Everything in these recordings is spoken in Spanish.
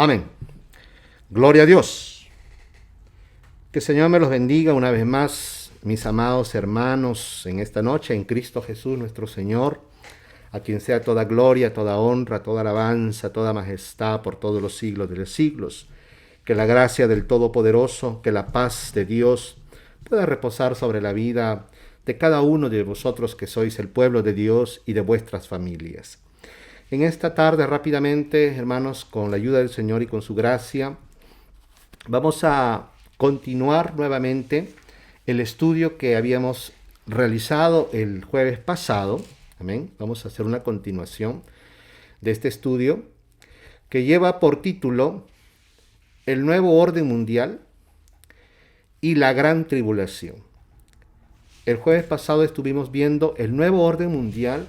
Amén. Gloria a Dios. Que el Señor me los bendiga una vez más, mis amados hermanos, en esta noche, en Cristo Jesús nuestro Señor, a quien sea toda gloria, toda honra, toda alabanza, toda majestad por todos los siglos de los siglos. Que la gracia del Todopoderoso, que la paz de Dios pueda reposar sobre la vida de cada uno de vosotros que sois el pueblo de Dios y de vuestras familias. En esta tarde, rápidamente, hermanos, con la ayuda del Señor y con su gracia, vamos a continuar nuevamente el estudio que habíamos realizado el jueves pasado. Amén. Vamos a hacer una continuación de este estudio que lleva por título El nuevo orden mundial y la gran tribulación. El jueves pasado estuvimos viendo el nuevo orden mundial,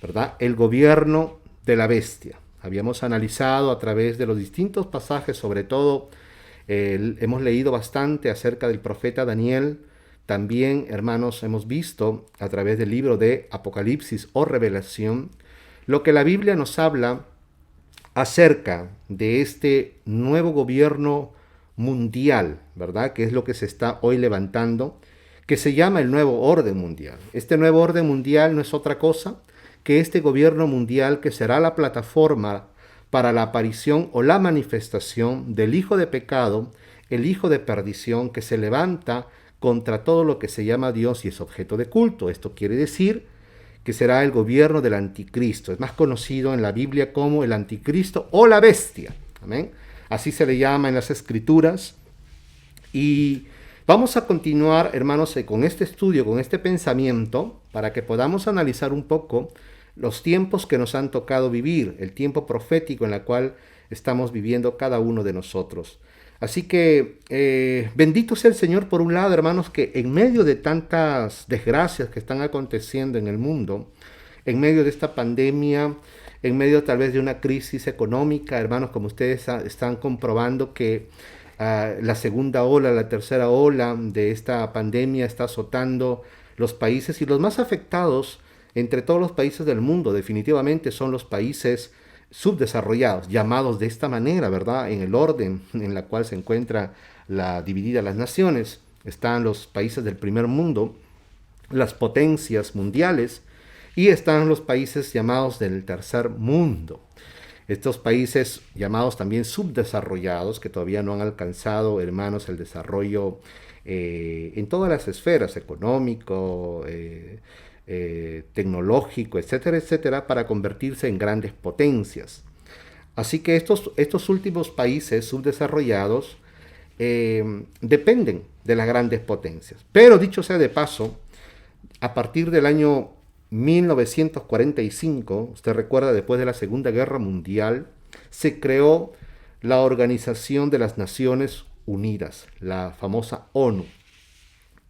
¿verdad? El gobierno de la bestia. Habíamos analizado a través de los distintos pasajes, sobre todo hemos leído bastante acerca del profeta Daniel. También, hermanos, hemos visto a través del libro de Apocalipsis o Revelación lo que la Biblia nos habla acerca de este nuevo gobierno mundial, ¿verdad? Que es lo que se está hoy levantando, que se llama el nuevo orden mundial. Este nuevo orden mundial no es otra cosa que este gobierno mundial que será la plataforma para la aparición o la manifestación del hijo de pecado, el hijo de perdición que se levanta contra todo lo que se llama Dios y es objeto de culto. Esto quiere decir que será el gobierno del anticristo. Es más conocido en la Biblia como el anticristo o la bestia. Amén. Así se le llama en las escrituras. Y vamos a continuar, hermanos, con este estudio, con este pensamiento, para que podamos analizar un poco los tiempos que nos han tocado vivir, el tiempo profético en el cual estamos viviendo cada uno de nosotros. Así que bendito sea el Señor por un lado, hermanos, que en medio de tantas desgracias que están aconteciendo en el mundo, en medio de esta pandemia, en medio tal vez de una crisis económica, hermanos, como ustedes están comprobando que la segunda ola, la tercera ola de esta pandemia está azotando los países, y los más afectados entre todos los países del mundo definitivamente son los países subdesarrollados, llamados de esta manera, ¿verdad? En el orden en la cual se encuentra dividida las naciones. Están los países del primer mundo, las potencias mundiales, y están los países llamados del tercer mundo. Estos países llamados también subdesarrollados, que todavía no han alcanzado, hermanos, el desarrollo en todas las esferas, económico, tecnológico, etcétera, etcétera, para convertirse en grandes potencias. Así que estos últimos países subdesarrollados dependen de las grandes potencias. Pero dicho sea de paso, a partir del año 1945, usted recuerda, después de la Segunda Guerra Mundial, se creó la Organización de las Naciones Unidas, la famosa ONU.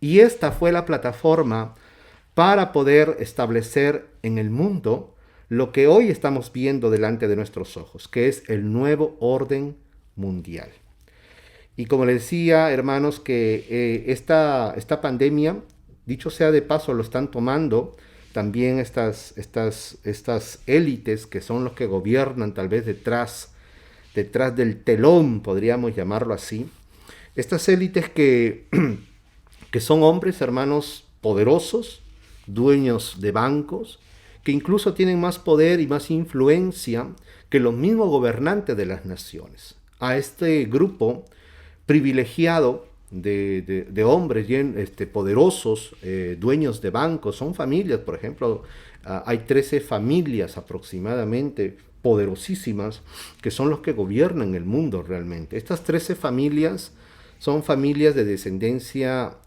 Y esta fue la plataforma para poder establecer en el mundo lo que hoy estamos viendo delante de nuestros ojos, que es el nuevo orden mundial. Y como les decía, hermanos, que esta pandemia, dicho sea de paso, lo están tomando también estas élites que son los que gobiernan tal vez detrás del telón, podríamos llamarlo así. Estas élites que son hombres, hermanos, poderosos, dueños de bancos, que incluso tienen más poder y más influencia que los mismos gobernantes de las naciones. A este grupo privilegiado de hombres poderosos, dueños de bancos, son familias, por ejemplo, hay 13 familias aproximadamente poderosísimas que son los que gobiernan el mundo realmente. Estas 13 familias son familias de descendencia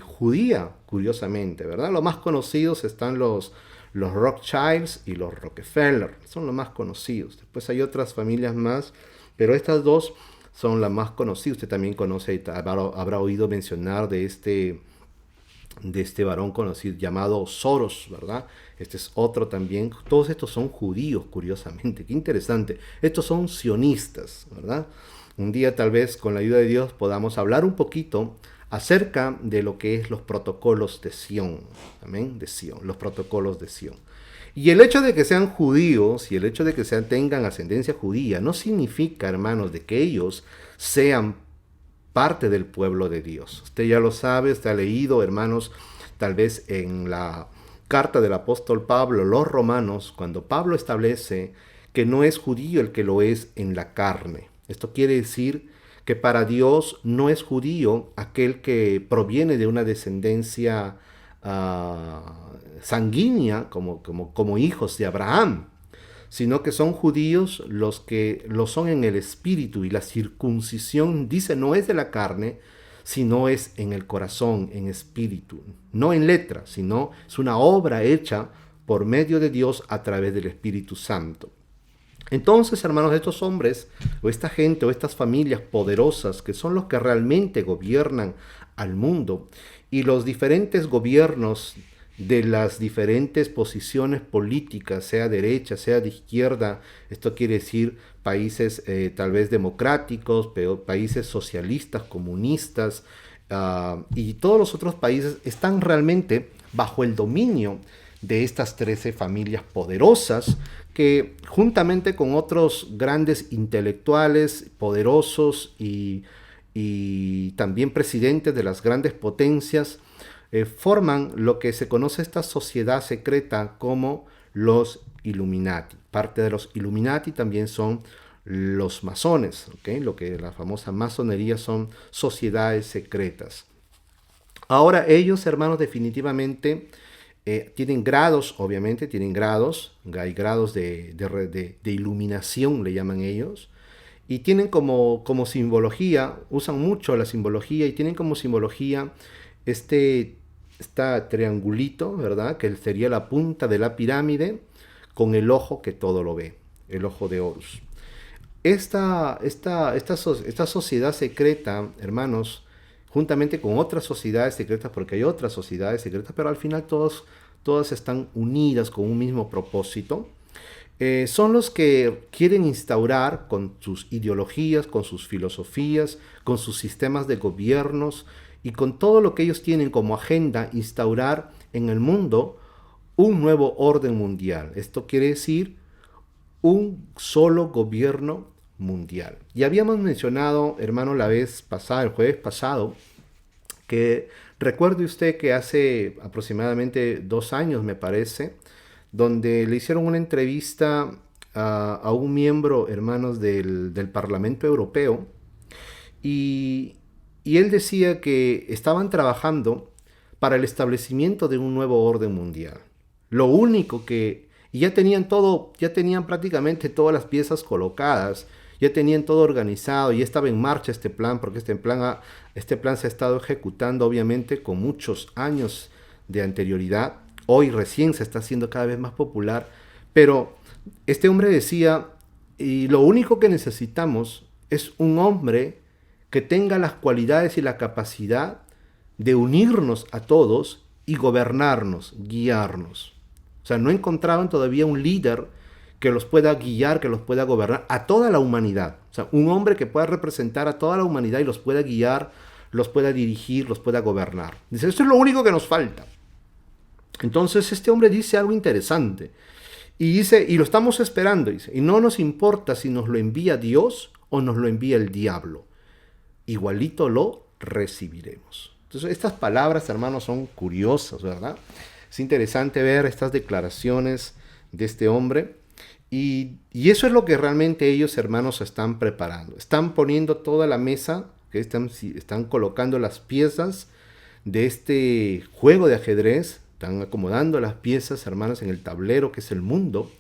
judía, curiosamente, ¿verdad? Los más conocidos están los Rothschilds y los Rockefeller, son los más conocidos. Después hay otras familias más, pero estas dos son las más conocidas. Usted también conoce, habrá oído mencionar de este varón conocido llamado Soros, ¿verdad? Este es otro también. Todos estos son judíos, curiosamente. Qué interesante. Estos son sionistas, ¿verdad? Un día tal vez con la ayuda de Dios podamos hablar un poquito acerca de lo que es los protocolos de Sión. Amén, de Sión, los protocolos de Sión. Y el hecho de que sean judíos y el hecho de que tengan ascendencia judía no significa, hermanos, de que ellos sean parte del pueblo de Dios. Usted ya lo sabe, usted ha leído, hermanos, tal vez en la carta del apóstol Pablo, los romanos, cuando Pablo establece que no es judío el que lo es en la carne. Esto quiere decir que para Dios no es judío aquel que proviene de una descendencia sanguínea como hijos de Abraham, sino que son judíos los que lo son en el espíritu, y la circuncisión, dice, no es de la carne, sino es en el corazón, en espíritu, no en letra, sino es una obra hecha por medio de Dios a través del Espíritu Santo. Entonces, hermanos, estos hombres o esta gente o estas familias poderosas que son los que realmente gobiernan al mundo, y los diferentes gobiernos de las diferentes posiciones políticas, sea derecha, sea de izquierda, esto quiere decir países tal vez democráticos, pero países socialistas, comunistas, y todos los otros países están realmente bajo el dominio de estas 13 familias poderosas que, juntamente con otros grandes intelectuales poderosos y también presidentes de las grandes potencias, forman lo que se conoce esta sociedad secreta como los Illuminati. Parte de los Illuminati también son los masones, ¿okay? Lo que la famosa masonería son sociedades secretas. Ahora ellos, hermanos, definitivamente tienen grados, obviamente tienen grados, hay grados de iluminación, le llaman ellos, y tienen como simbología, usan mucho la simbología y tienen como simbología este triangulito, ¿verdad? Que sería la punta de la pirámide con el ojo que todo lo ve, el ojo de Horus. Esta sociedad secreta, hermanos, juntamente con otras sociedades secretas, porque hay otras sociedades secretas, pero al final todas están unidas con un mismo propósito, son los que quieren instaurar con sus ideologías, con sus filosofías, con sus sistemas de gobiernos y con todo lo que ellos tienen como agenda, instaurar en el mundo un nuevo orden mundial. Esto quiere decir un solo gobierno mundial. Y habíamos mencionado, hermano, la vez pasada, el jueves pasado, que recuerde usted que hace aproximadamente 2 años, me parece, donde le hicieron una entrevista a un miembro, hermanos, del Parlamento Europeo, y él decía que estaban trabajando para el establecimiento de un nuevo orden mundial. Lo único que... Y ya tenían todo, ya tenían prácticamente todas las piezas colocadas, ya tenían todo organizado, y estaba en marcha este plan, porque este plan se ha estado ejecutando obviamente con muchos años de anterioridad. Hoy recién se está haciendo cada vez más popular, pero este hombre decía, y lo único que necesitamos es un hombre que tenga las cualidades y la capacidad de unirnos a todos y gobernarnos, guiarnos. O sea, no encontraban todavía un líder que los pueda guiar, que los pueda gobernar a toda la humanidad. O sea, un hombre que pueda representar a toda la humanidad y los pueda guiar, los pueda dirigir, los pueda gobernar. Dice, esto es lo único que nos falta. Entonces este hombre dice algo interesante. Y dice, y lo estamos esperando, dice, y no nos importa si nos lo envía Dios o nos lo envía el diablo. Igualito lo recibiremos. Entonces estas palabras, hermanos, son curiosas, ¿verdad? Es interesante ver estas declaraciones de este hombre. Y eso es lo que realmente ellos, hermanos, están preparando. Están poniendo toda la mesa, que están colocando las piezas de este juego de ajedrez. Están acomodando las piezas, hermanos, en el tablero que es el mundo,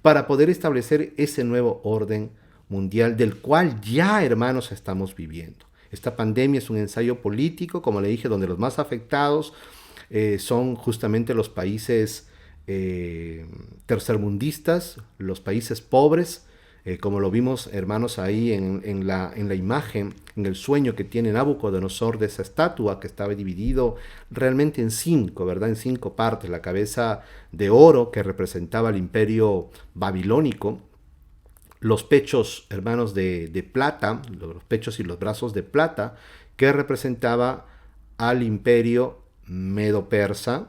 para poder establecer ese nuevo orden mundial del cual ya, hermanos, estamos viviendo. Esta pandemia es un ensayo político, como le dije, donde los más afectados son justamente los países tercermundistas, los países pobres, como lo vimos, hermanos, ahí en la imagen, en el sueño que tiene Nabucodonosor de esa estatua que estaba dividido realmente en 5, ¿verdad? En 5 partes. La cabeza de oro que representaba el imperio babilónico, los pechos, hermanos, de plata, los pechos y los brazos de plata, que representaba al imperio medo-persa,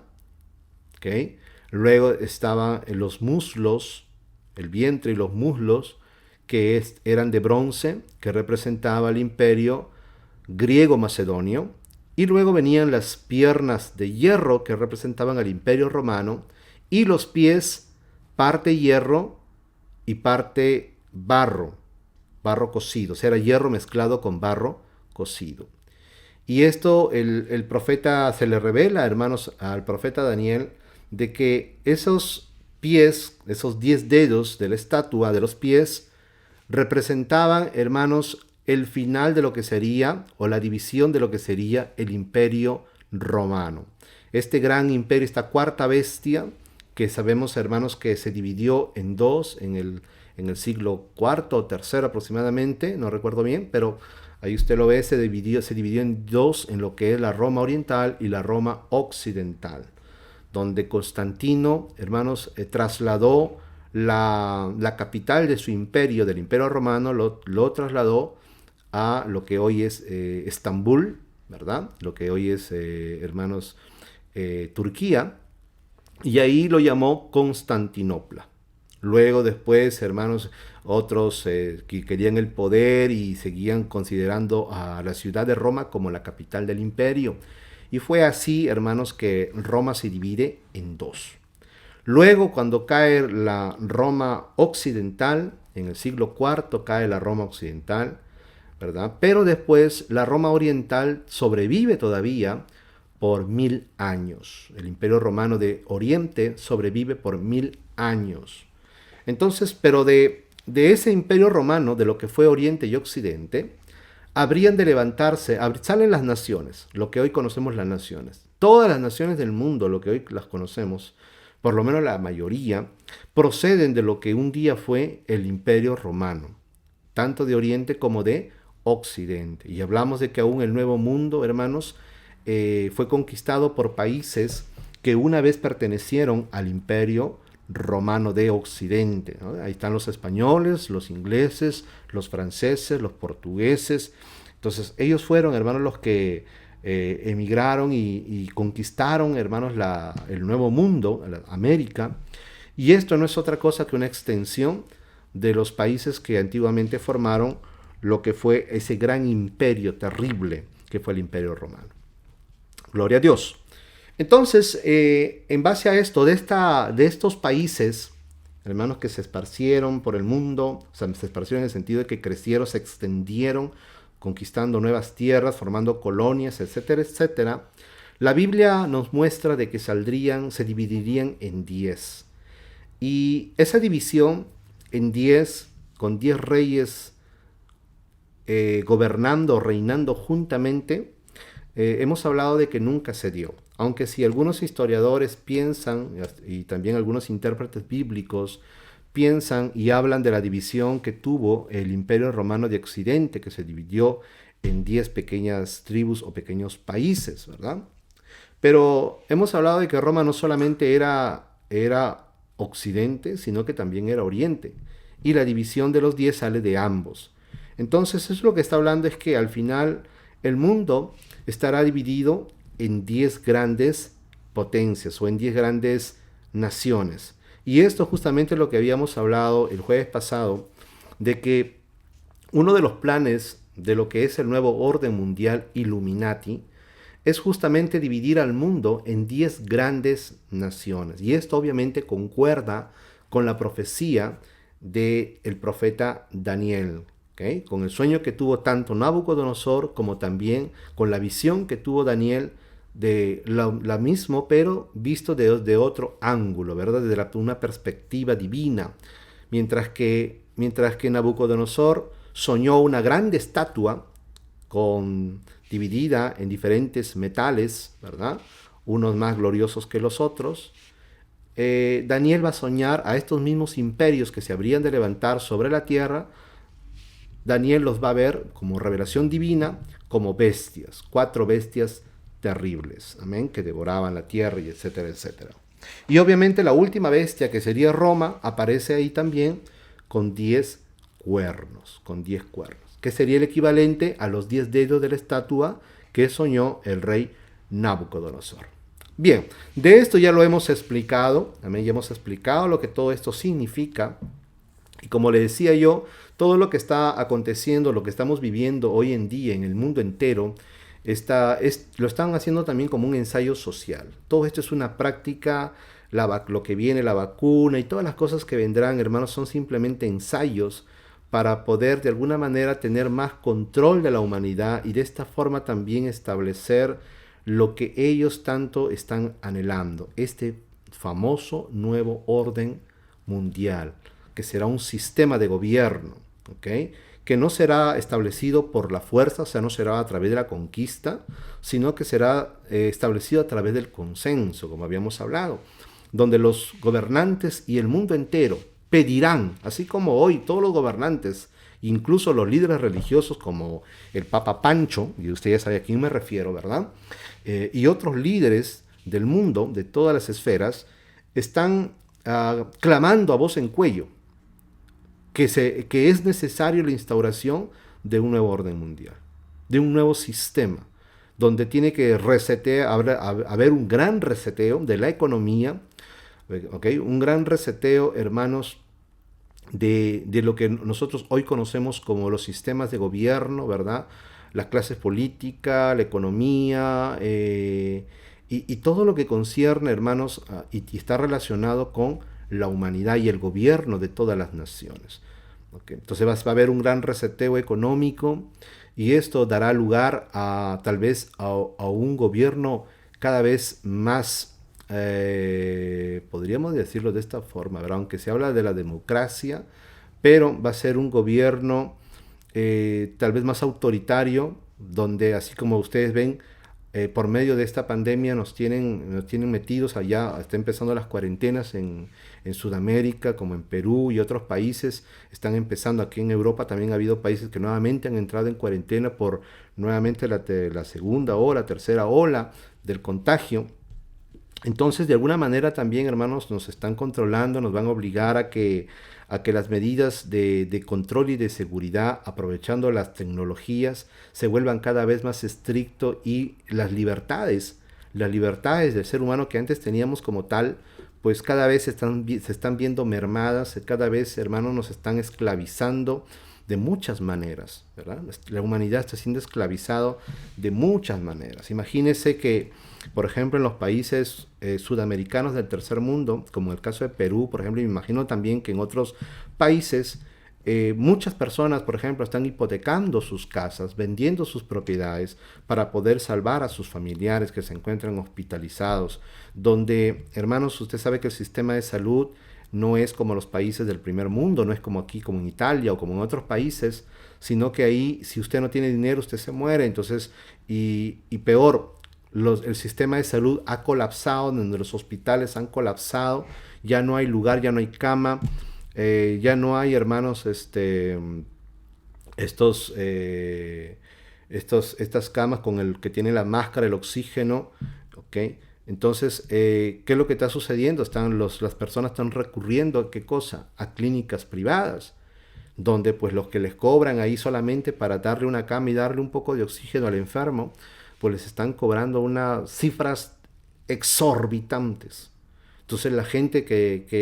¿okay? Luego estaban los muslos, el vientre y los muslos, que eran de bronce, que representaba el imperio griego-macedonio. Y luego venían las piernas de hierro, que representaban al imperio romano, y los pies, parte hierro y parte barro, barro cocido, o sea, era hierro mezclado con barro cocido. Y esto el profeta se le revela, hermanos, al profeta Daniel, de que esos pies, esos 10 dedos de la estatua de los pies, representaban, hermanos, el final de lo que sería, o la división de lo que sería el imperio romano. Este gran imperio, esta cuarta bestia, que sabemos, hermanos, que se dividió en dos en el siglo cuarto o tercero aproximadamente, no recuerdo bien, pero ahí usted lo ve, se dividió en dos, en lo que es la Roma oriental y la Roma occidental, donde Constantino, hermanos, trasladó la capital de su imperio, del imperio romano, lo trasladó a lo que hoy es Estambul, ¿verdad? Lo que hoy es, hermanos, Turquía, y ahí lo llamó Constantinopla. Luego después, hermanos, otros que querían el poder y seguían considerando a la ciudad de Roma como la capital del imperio. Y fue así, hermanos, que Roma se divide en dos. Luego, cuando cae la Roma occidental, en el siglo IV cae la Roma occidental, ¿verdad? Pero después la Roma oriental sobrevive todavía por 1000 años. El Imperio Romano de Oriente sobrevive por 1000 años. Entonces, pero de ese Imperio Romano, de lo que fue Oriente y Occidente, habrían de levantarse, salen las naciones, lo que hoy conocemos las naciones. Todas las naciones del mundo, lo que hoy las conocemos, por lo menos la mayoría, proceden de lo que un día fue el Imperio Romano, tanto de Oriente como de Occidente. Y hablamos de que aún el Nuevo Mundo, hermanos, fue conquistado por países que una vez pertenecieron al Imperio Romano de Occidente, ¿no? Ahí están los españoles, los ingleses, los franceses, los portugueses. Entonces ellos fueron, hermanos, los que emigraron y conquistaron, hermanos, el Nuevo Mundo, América. Y esto no es otra cosa que una extensión de los países que antiguamente formaron lo que fue ese gran imperio terrible que fue el Imperio Romano. Gloria a Dios. Entonces, en base a esto, de estos países, hermanos, que se esparcieron por el mundo, o sea, se esparcieron en el sentido de que crecieron, se extendieron, conquistando nuevas tierras, formando colonias, etcétera, etcétera, la Biblia nos muestra de que se dividirían en 10. Y esa división en 10, con 10 reyes gobernando, reinando juntamente, hemos hablado de que nunca se dio. Aunque si algunos historiadores piensan, y también algunos intérpretes bíblicos piensan y hablan de la división que tuvo el Imperio Romano de Occidente, que se dividió en 10 pequeñas tribus o pequeños países, ¿verdad? Pero hemos hablado de que Roma no solamente era Occidente, sino que también era Oriente. Y la división de los 10 sale de ambos. Entonces, eso es lo que está hablando, es que al final el mundo estará dividido en 10 grandes potencias o en 10 grandes naciones. Y esto justamente es lo que habíamos hablado el jueves pasado, de que uno de los planes de lo que es el nuevo orden mundial Illuminati es justamente dividir al mundo en 10 grandes naciones. Y esto obviamente concuerda con la profecía del profeta Daniel, ¿okay? Con el sueño que tuvo tanto Nabucodonosor como también con la visión que tuvo Daniel de la misma, pero visto de otro ángulo, ¿verdad? Desde una perspectiva divina. Mientras que Nabucodonosor soñó una grande estatua dividida en diferentes metales, ¿verdad? Unos más gloriosos que los otros. Daniel va a soñar a estos mismos imperios que se habrían de levantar sobre la tierra. Daniel los va a ver como revelación divina, como bestias, 4 bestias terribles, amén, que devoraban la tierra y etcétera, etcétera. Y obviamente la última bestia, que sería Roma, aparece ahí también con 10 cuernos, que sería el equivalente a los 10 dedos de la estatua que soñó el rey Nabucodonosor. Bien, de esto ya lo hemos explicado, también ya hemos explicado lo que todo esto significa. Y como le decía yo, todo lo que está aconteciendo, lo que estamos viviendo hoy en día en el mundo entero, lo están haciendo también como un ensayo social. Todo esto es una práctica, lo que viene, la vacuna y todas las cosas que vendrán, hermanos, son simplemente ensayos para poder de alguna manera tener más control de la humanidad y de esta forma también establecer lo que ellos tanto están anhelando, este famoso nuevo orden mundial, que será un sistema de gobierno, ¿ok? Que no será establecido por la fuerza, o sea, no será a través de la conquista, sino que será establecido a través del consenso, como habíamos hablado, donde los gobernantes y el mundo entero pedirán, así como hoy todos los gobernantes, incluso los líderes religiosos como el Papa Pancho, y usted ya sabe a quién me refiero, ¿verdad? Y otros líderes del mundo, de todas las esferas, están clamando a voz en cuello que es necesario la instauración de un nuevo orden mundial, de un nuevo sistema, donde tiene que haber un gran reseteo de la economía, ¿okay? Un gran reseteo, hermanos, de lo que nosotros hoy conocemos como los sistemas de gobierno, ¿verdad? Las clases políticas, la economía, y todo lo que concierne, hermanos, y está relacionado con la humanidad y el gobierno de todas las naciones. ¿Okay? Entonces va a haber un gran reseteo económico y esto dará lugar a tal vez a un gobierno cada vez más, podríamos decirlo de esta forma, ¿verdad? Aunque se habla de la democracia, pero va a ser un gobierno tal vez más autoritario, donde así como ustedes ven, por medio de esta pandemia nos tienen metidos allá, está empezando las cuarentenas en Sudamérica, como en Perú y otros países, están empezando aquí en Europa, también ha habido países que nuevamente han entrado en cuarentena por nuevamente la segunda ola, tercera ola del contagio. Entonces, de alguna manera también, hermanos, nos están controlando, nos van a obligar a que las medidas de control y de seguridad, aprovechando las tecnologías, se vuelvan cada vez más estrictos y las libertades del ser humano que antes teníamos como tal, pues cada vez se están viendo mermadas, cada vez, hermanos, nos están esclavizando de muchas maneras, ¿verdad? La humanidad está siendo esclavizado de muchas maneras. Imagínense que, por ejemplo, en los países sudamericanos del tercer mundo, como el caso de Perú, por ejemplo, y me imagino también que en otros países, muchas personas, por ejemplo, están hipotecando sus casas, vendiendo sus propiedades para poder salvar a sus familiares que se encuentran hospitalizados, donde, hermanos, usted sabe que el sistema de salud no es como los países del primer mundo, no es como aquí, como en Italia o como en otros países, sino que ahí, si usted no tiene dinero, usted se muere. Entonces, y peor, el sistema de salud ha colapsado, donde los hospitales han colapsado, ya no hay lugar, ya no hay cama, ya no hay, hermanos, estas camas con el que tiene la máscara, el oxígeno, ¿ok? Entonces, ¿qué es lo que está sucediendo? Las personas están recurriendo a qué cosa? A clínicas privadas, donde pues los que les cobran ahí solamente para darle una cama y darle un poco de oxígeno al enfermo, pues les están cobrando unas cifras exorbitantes. Entonces la gente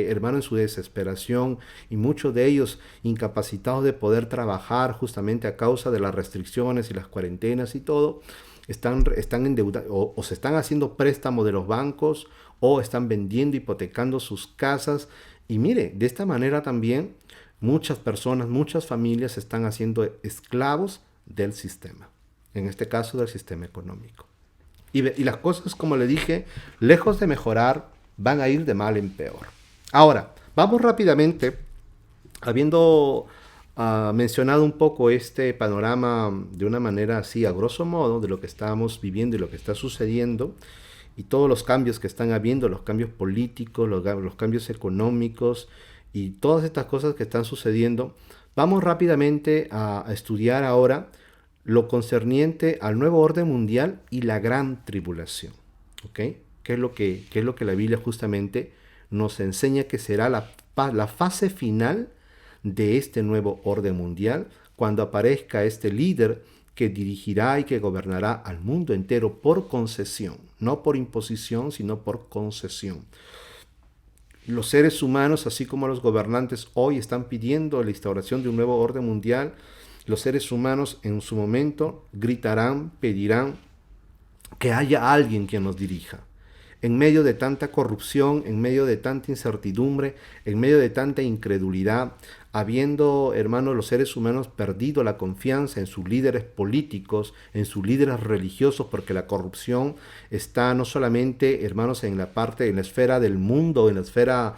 hermano, en su desesperación, y muchos de ellos incapacitados de poder trabajar justamente a causa de las restricciones y las cuarentenas y todo, están endeudados o se están haciendo préstamos de los bancos o están vendiendo, hipotecando sus casas. Y mire, de esta manera también muchas personas, muchas familias se están haciendo esclavos del sistema, en este caso del sistema económico. Y las cosas, como le dije, lejos de mejorar, van a ir de mal en peor. Ahora, vamos rápidamente, habiendo mencionado un poco este panorama de una manera así, a grosso modo, de lo que estamos viviendo y lo que está sucediendo, y todos los cambios que están habiendo, los cambios políticos, los cambios económicos, y todas estas cosas que están sucediendo, vamos rápidamente a estudiar ahora lo concerniente al nuevo orden mundial y la gran tribulación. ¿Ok? ¿Qué es lo que la Biblia justamente nos enseña que será la fase final de este nuevo orden mundial, cuando aparezca este líder que dirigirá y que gobernará al mundo entero por concesión, no por imposición, sino por concesión. Los seres humanos, así como los gobernantes hoy están pidiendo la instauración de un nuevo orden mundial, los seres humanos en su momento gritarán, pedirán que haya alguien que nos dirija. En medio de tanta corrupción, en medio de tanta incertidumbre, en medio de tanta incredulidad, habiendo, hermanos, los seres humanos perdido la confianza en sus líderes políticos, en sus líderes religiosos, porque la corrupción está no solamente, hermanos, en la parte, en la esfera del mundo, en la esfera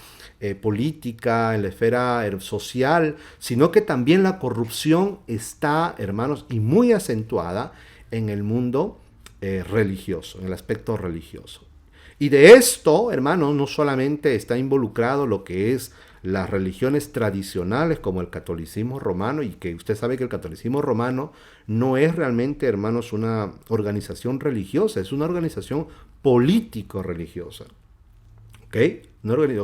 política, en la esfera social, sino que también la corrupción está, hermanos, y muy acentuada en el mundo religioso, en el aspecto religioso. Y de esto, hermano, no solamente está involucrado lo que es las religiones tradicionales como el catolicismo romano, y que usted sabe que el catolicismo romano no es realmente, hermanos, una organización religiosa, es una organización político-religiosa. ¿Ok?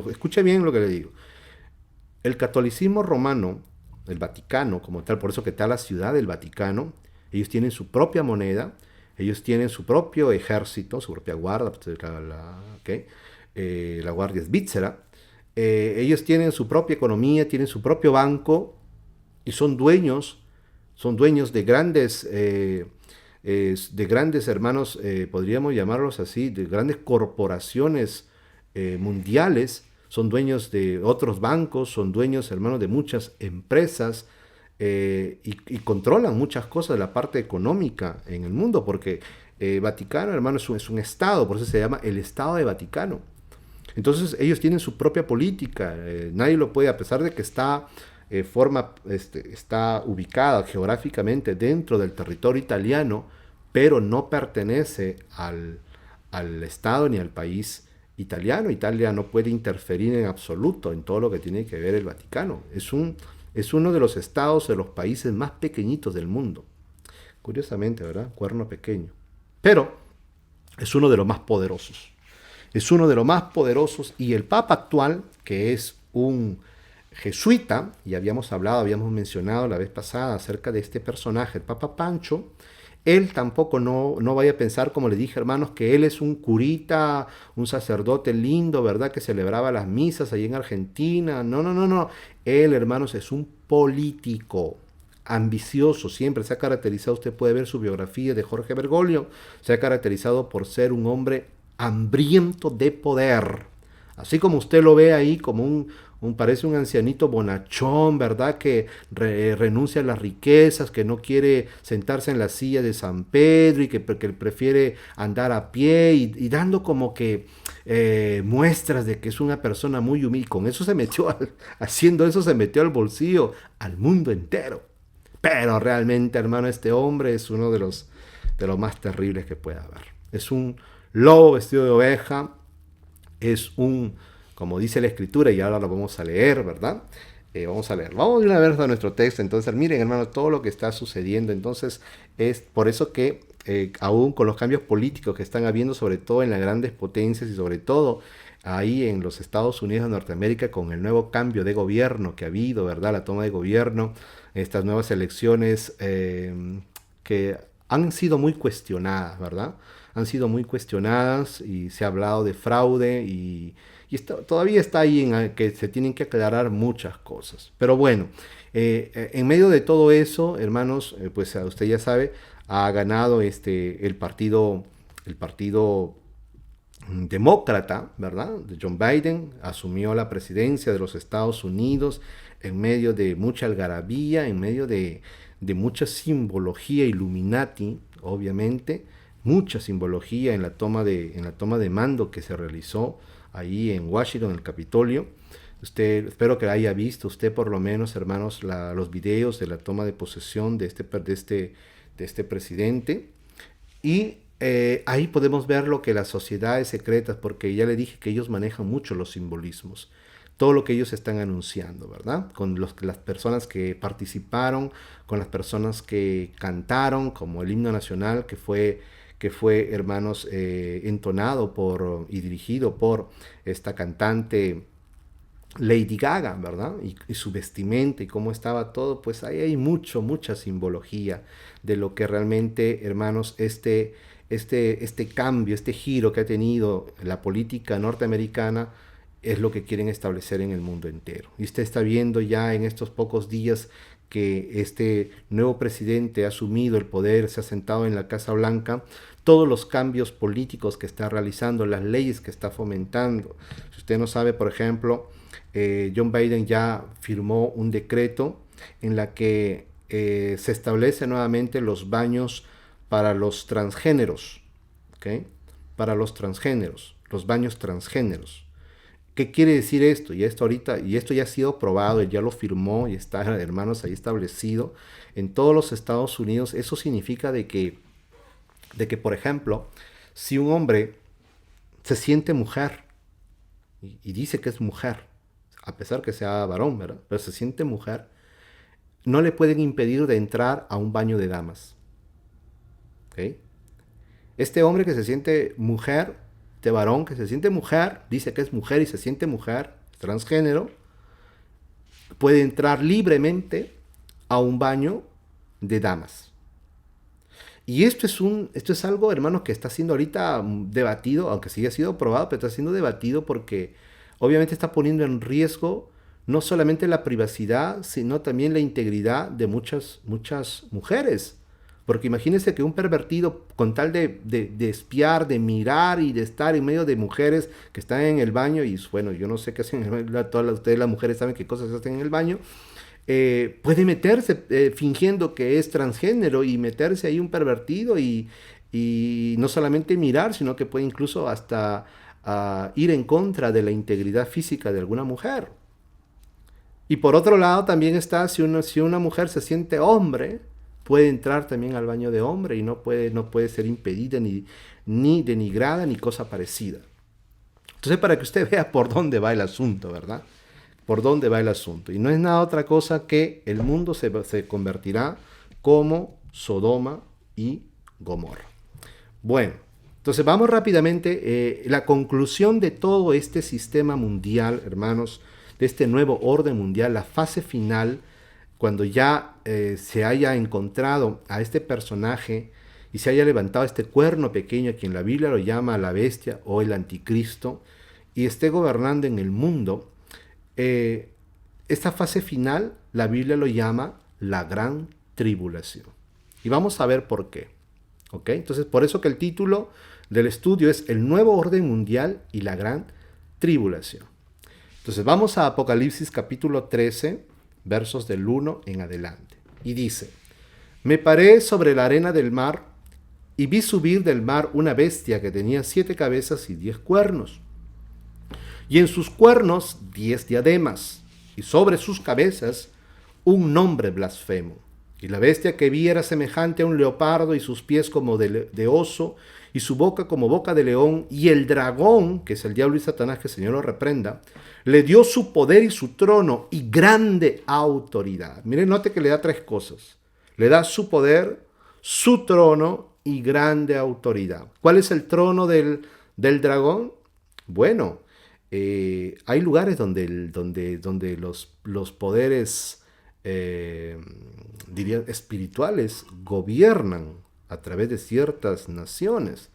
Escuche bien lo que le digo. El catolicismo romano, el Vaticano como tal, por eso que está la ciudad del Vaticano, ellos tienen su propia moneda, ellos tienen su propio ejército, su propia guardia, la guardia svizzera. Ellos tienen su propia economía, tienen su propio banco y son dueños de grandes hermanos, podríamos llamarlos así, de grandes corporaciones mundiales, son dueños de otros bancos, son dueños, hermanos, de muchas empresas, y controlan muchas cosas de la parte económica en el mundo, porque Vaticano, hermano, es un estado, por eso se llama el Estado de Vaticano. Entonces ellos tienen su propia política, nadie lo puede, a pesar de que está ubicada geográficamente dentro del territorio italiano, pero no pertenece al Estado ni al país italiano. Italia no puede interferir en absoluto en todo lo que tiene que ver el Vaticano. Es uno de los estados, de los países más pequeñitos del mundo. Curiosamente, ¿verdad? Cuerno pequeño. Pero es uno de los más poderosos. Es uno de los más poderosos, y el Papa actual, que es un jesuita, y habíamos mencionado la vez pasada acerca de este personaje, el Papa Pancho, él tampoco no vaya a pensar, como le dije, hermanos, que él es un curita, un sacerdote lindo, ¿verdad? Que celebraba las misas ahí en Argentina. No. Él, hermanos, es un político ambicioso, siempre se ha caracterizado, usted puede ver su biografía de Jorge Bergoglio, se ha caracterizado por ser un hombre hambriento de poder. Así como usted lo ve ahí como parece un ancianito bonachón, ¿verdad? Que renuncia a las riquezas, que no quiere sentarse en la silla de San Pedro y que prefiere andar a pie y dando como que muestras de que es una persona muy humilde. Con eso haciendo eso se metió al bolsillo al mundo entero. Pero realmente, hermano, este hombre es uno de los más terribles que pueda haber. Es un lobo vestido de oveja, como dice la escritura, y ahora lo vamos a leer, ¿verdad? Vamos de una vez a nuestro texto. Entonces, miren, hermanos, todo lo que está sucediendo. Entonces, es por eso que aún con los cambios políticos que están habiendo, sobre todo en las grandes potencias y sobre todo ahí en los Estados Unidos de Norteamérica, con el nuevo cambio de gobierno que ha habido, ¿verdad? La toma de gobierno, estas nuevas elecciones que han sido muy cuestionadas, ¿verdad? Han sido muy cuestionadas y se ha hablado de fraude y todavía está ahí en que se tienen que aclarar muchas cosas. Pero bueno, en medio de todo eso, hermanos, pues usted ya sabe, ha ganado el partido demócrata, ¿verdad? John Biden asumió la presidencia de los Estados Unidos en medio de mucha algarabía, en medio de mucha simbología Illuminati, obviamente, mucha simbología en la toma de mando que se realizó ahí en Washington, en el Capitolio. Espero que la haya visto usted por lo menos, hermanos, los videos de la toma de posesión de este presidente. Y ahí podemos ver lo que las sociedades secretas, porque ya le dije que ellos manejan mucho los simbolismos, todo lo que ellos están anunciando, ¿verdad? Con las personas que participaron, con las personas que cantaron, como el himno nacional que fue hermanos, entonado y dirigido por esta cantante Lady Gaga, ¿verdad? Y su vestimenta y cómo estaba todo, pues ahí hay mucha simbología de lo que realmente, hermanos, este cambio, este giro que ha tenido la política norteamericana es lo que quieren establecer en el mundo entero. Y usted está viendo ya en estos pocos días que este nuevo presidente ha asumido el poder, se ha sentado en la Casa Blanca, todos los cambios políticos que está realizando, las leyes que está fomentando. Si usted no sabe, por ejemplo, John Biden ya firmó un decreto en la que se establece nuevamente los baños para los transgéneros, ¿ok? Para los transgéneros, los baños transgéneros. ¿Qué quiere decir esto? Y esto ahorita, y esto ya ha sido probado, ya lo firmó y está, hermanos, ahí establecido en todos los Estados Unidos. Eso significa por ejemplo, si un hombre se siente mujer y dice que es mujer, a pesar que sea varón, ¿verdad? Pero se siente mujer, no le pueden impedir de entrar a un baño de damas. ¿Ok? Este hombre que se siente mujer, este varón que se siente mujer, dice que es mujer y se siente mujer, transgénero, puede entrar libremente a un baño de damas. Y esto es algo, hermanos, que está siendo ahorita debatido, aunque sí ha sido aprobado, pero está siendo debatido porque obviamente está poniendo en riesgo no solamente la privacidad, sino también la integridad de muchas mujeres. Porque imagínense que un pervertido, con tal de espiar, de mirar y de estar en medio de mujeres que están en el baño, y bueno, yo no sé qué hacen en el baño, ustedes las mujeres saben qué cosas hacen en el baño, puede meterse fingiendo que es transgénero y meterse ahí un pervertido y no solamente mirar, sino que puede incluso hasta ir en contra de la integridad física de alguna mujer. Y por otro lado también está si una mujer se siente hombre, puede entrar también al baño de hombre y no puede ser impedida ni denigrada ni cosa parecida. Entonces, para que usted vea por dónde va el asunto, ¿verdad? Por dónde va el asunto. Y no es nada otra cosa que el mundo se convertirá como Sodoma y Gomorra. Bueno, entonces vamos rápidamente. La conclusión de todo este sistema mundial, hermanos, de este nuevo orden mundial, la fase final, cuando ya se haya encontrado a este personaje y se haya levantado este cuerno pequeño, a quien la Biblia lo llama la bestia o el anticristo, y esté gobernando en el mundo, esta fase final la Biblia lo llama la gran tribulación. Y vamos a ver por qué. ¿Ok? Entonces, por eso que el título del estudio es El nuevo orden mundial y la gran tribulación. Entonces, vamos a Apocalipsis capítulo 13, versos del 1 en adelante. Y dice: Me paré sobre la arena del mar y vi subir del mar una bestia que tenía 7 cabezas y 10 cuernos. Y en sus cuernos 10 diademas, y sobre sus cabezas un nombre blasfemo. Y la bestia que vi era semejante a un leopardo, y sus pies como de oso, y su boca como boca de león. Y el dragón, que es el diablo y Satanás, que el Señor lo reprenda, le dio su poder y su trono y grande autoridad. Miren, note que le da 3 cosas. Le da su poder, su trono y grande autoridad. ¿Cuál es el trono del dragón? Bueno, hay lugares donde los poderes diría espirituales gobiernan a través de ciertas naciones,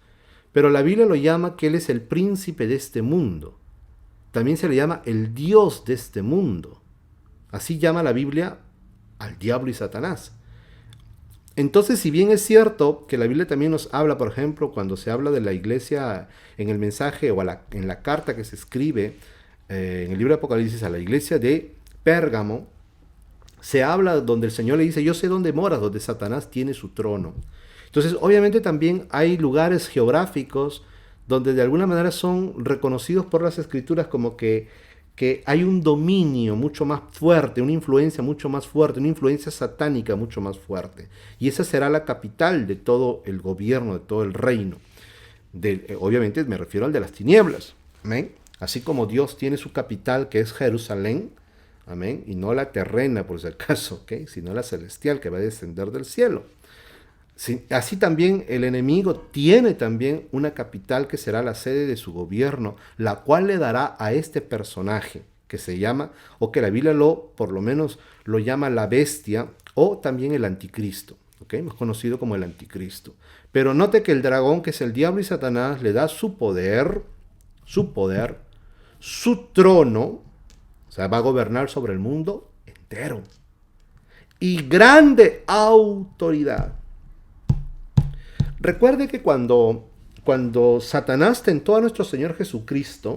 pero la Biblia lo llama que él es el príncipe de este mundo. También se le llama el Dios de este mundo. Así llama la Biblia al diablo y Satanás. Entonces, si bien es cierto que la Biblia también nos habla, por ejemplo, cuando se habla de la iglesia en el mensaje o en la carta que se escribe en el libro de Apocalipsis a la iglesia de Pérgamo, se habla donde el Señor le dice: yo sé dónde moras, donde Satanás tiene su trono. Entonces, obviamente también hay lugares geográficos donde de alguna manera son reconocidos por las escrituras como que hay un dominio mucho más fuerte, una influencia mucho más fuerte, una influencia satánica mucho más fuerte. Y esa será la capital de todo el gobierno, de todo el reino. Obviamente me refiero al de las tinieblas. ¿Amén? Así como Dios tiene su capital, que es Jerusalén, amén, y no la terrena por si acaso, ¿okay? Sino la celestial, que va a descender del cielo. Así también el enemigo tiene también una capital que será la sede de su gobierno, la cual le dará a este personaje, que se llama, o que la Biblia por lo menos lo llama la bestia, o también el anticristo, ¿ok? Más conocido como el anticristo. Pero note que el dragón, que es el diablo y Satanás, le da su poder, su trono, o sea, va a gobernar sobre el mundo entero, y grande autoridad. Recuerde que cuando Satanás tentó a nuestro Señor Jesucristo,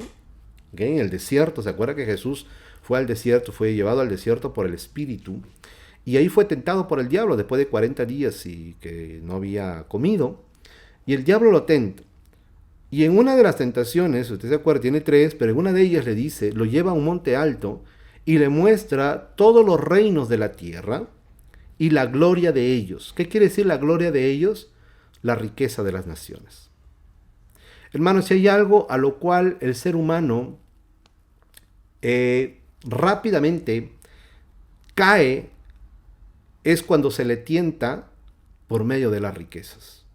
¿okay?, en el desierto, ¿se acuerda que Jesús fue al desierto, fue llevado al desierto por el Espíritu? Y ahí fue tentado por el diablo después de 40 días y que no había comido. Y el diablo lo tenta. Y en una de las tentaciones, usted se acuerda, tiene 3, pero en una de ellas le dice, lo lleva a un monte alto y le muestra todos los reinos de la tierra y la gloria de ellos. ¿Qué quiere decir la gloria de ellos? La riqueza de las naciones. Hermanos, si hay algo a lo cual el ser humano rápidamente cae, es cuando se le tienta por medio de las riquezas.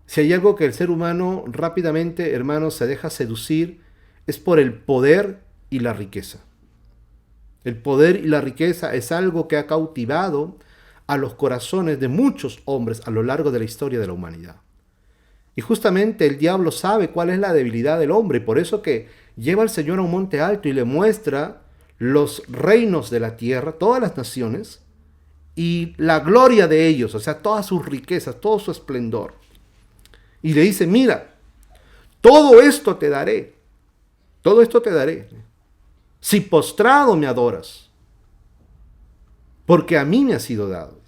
Si hay algo que el ser humano rápidamente, hermanos, se deja seducir, es por el poder y la riqueza. El poder y la riqueza es algo que ha cautivado a los corazones de muchos hombres a lo largo de la historia de la humanidad. Y justamente el diablo sabe cuál es la debilidad del hombre, y por eso que lleva al Señor a un monte alto y le muestra los reinos de la tierra, todas las naciones, y la gloria de ellos, o sea, todas sus riquezas, todo su esplendor. Y le dice, mira, todo esto te daré, si postrado me adoras, porque a mí me ha sido dado.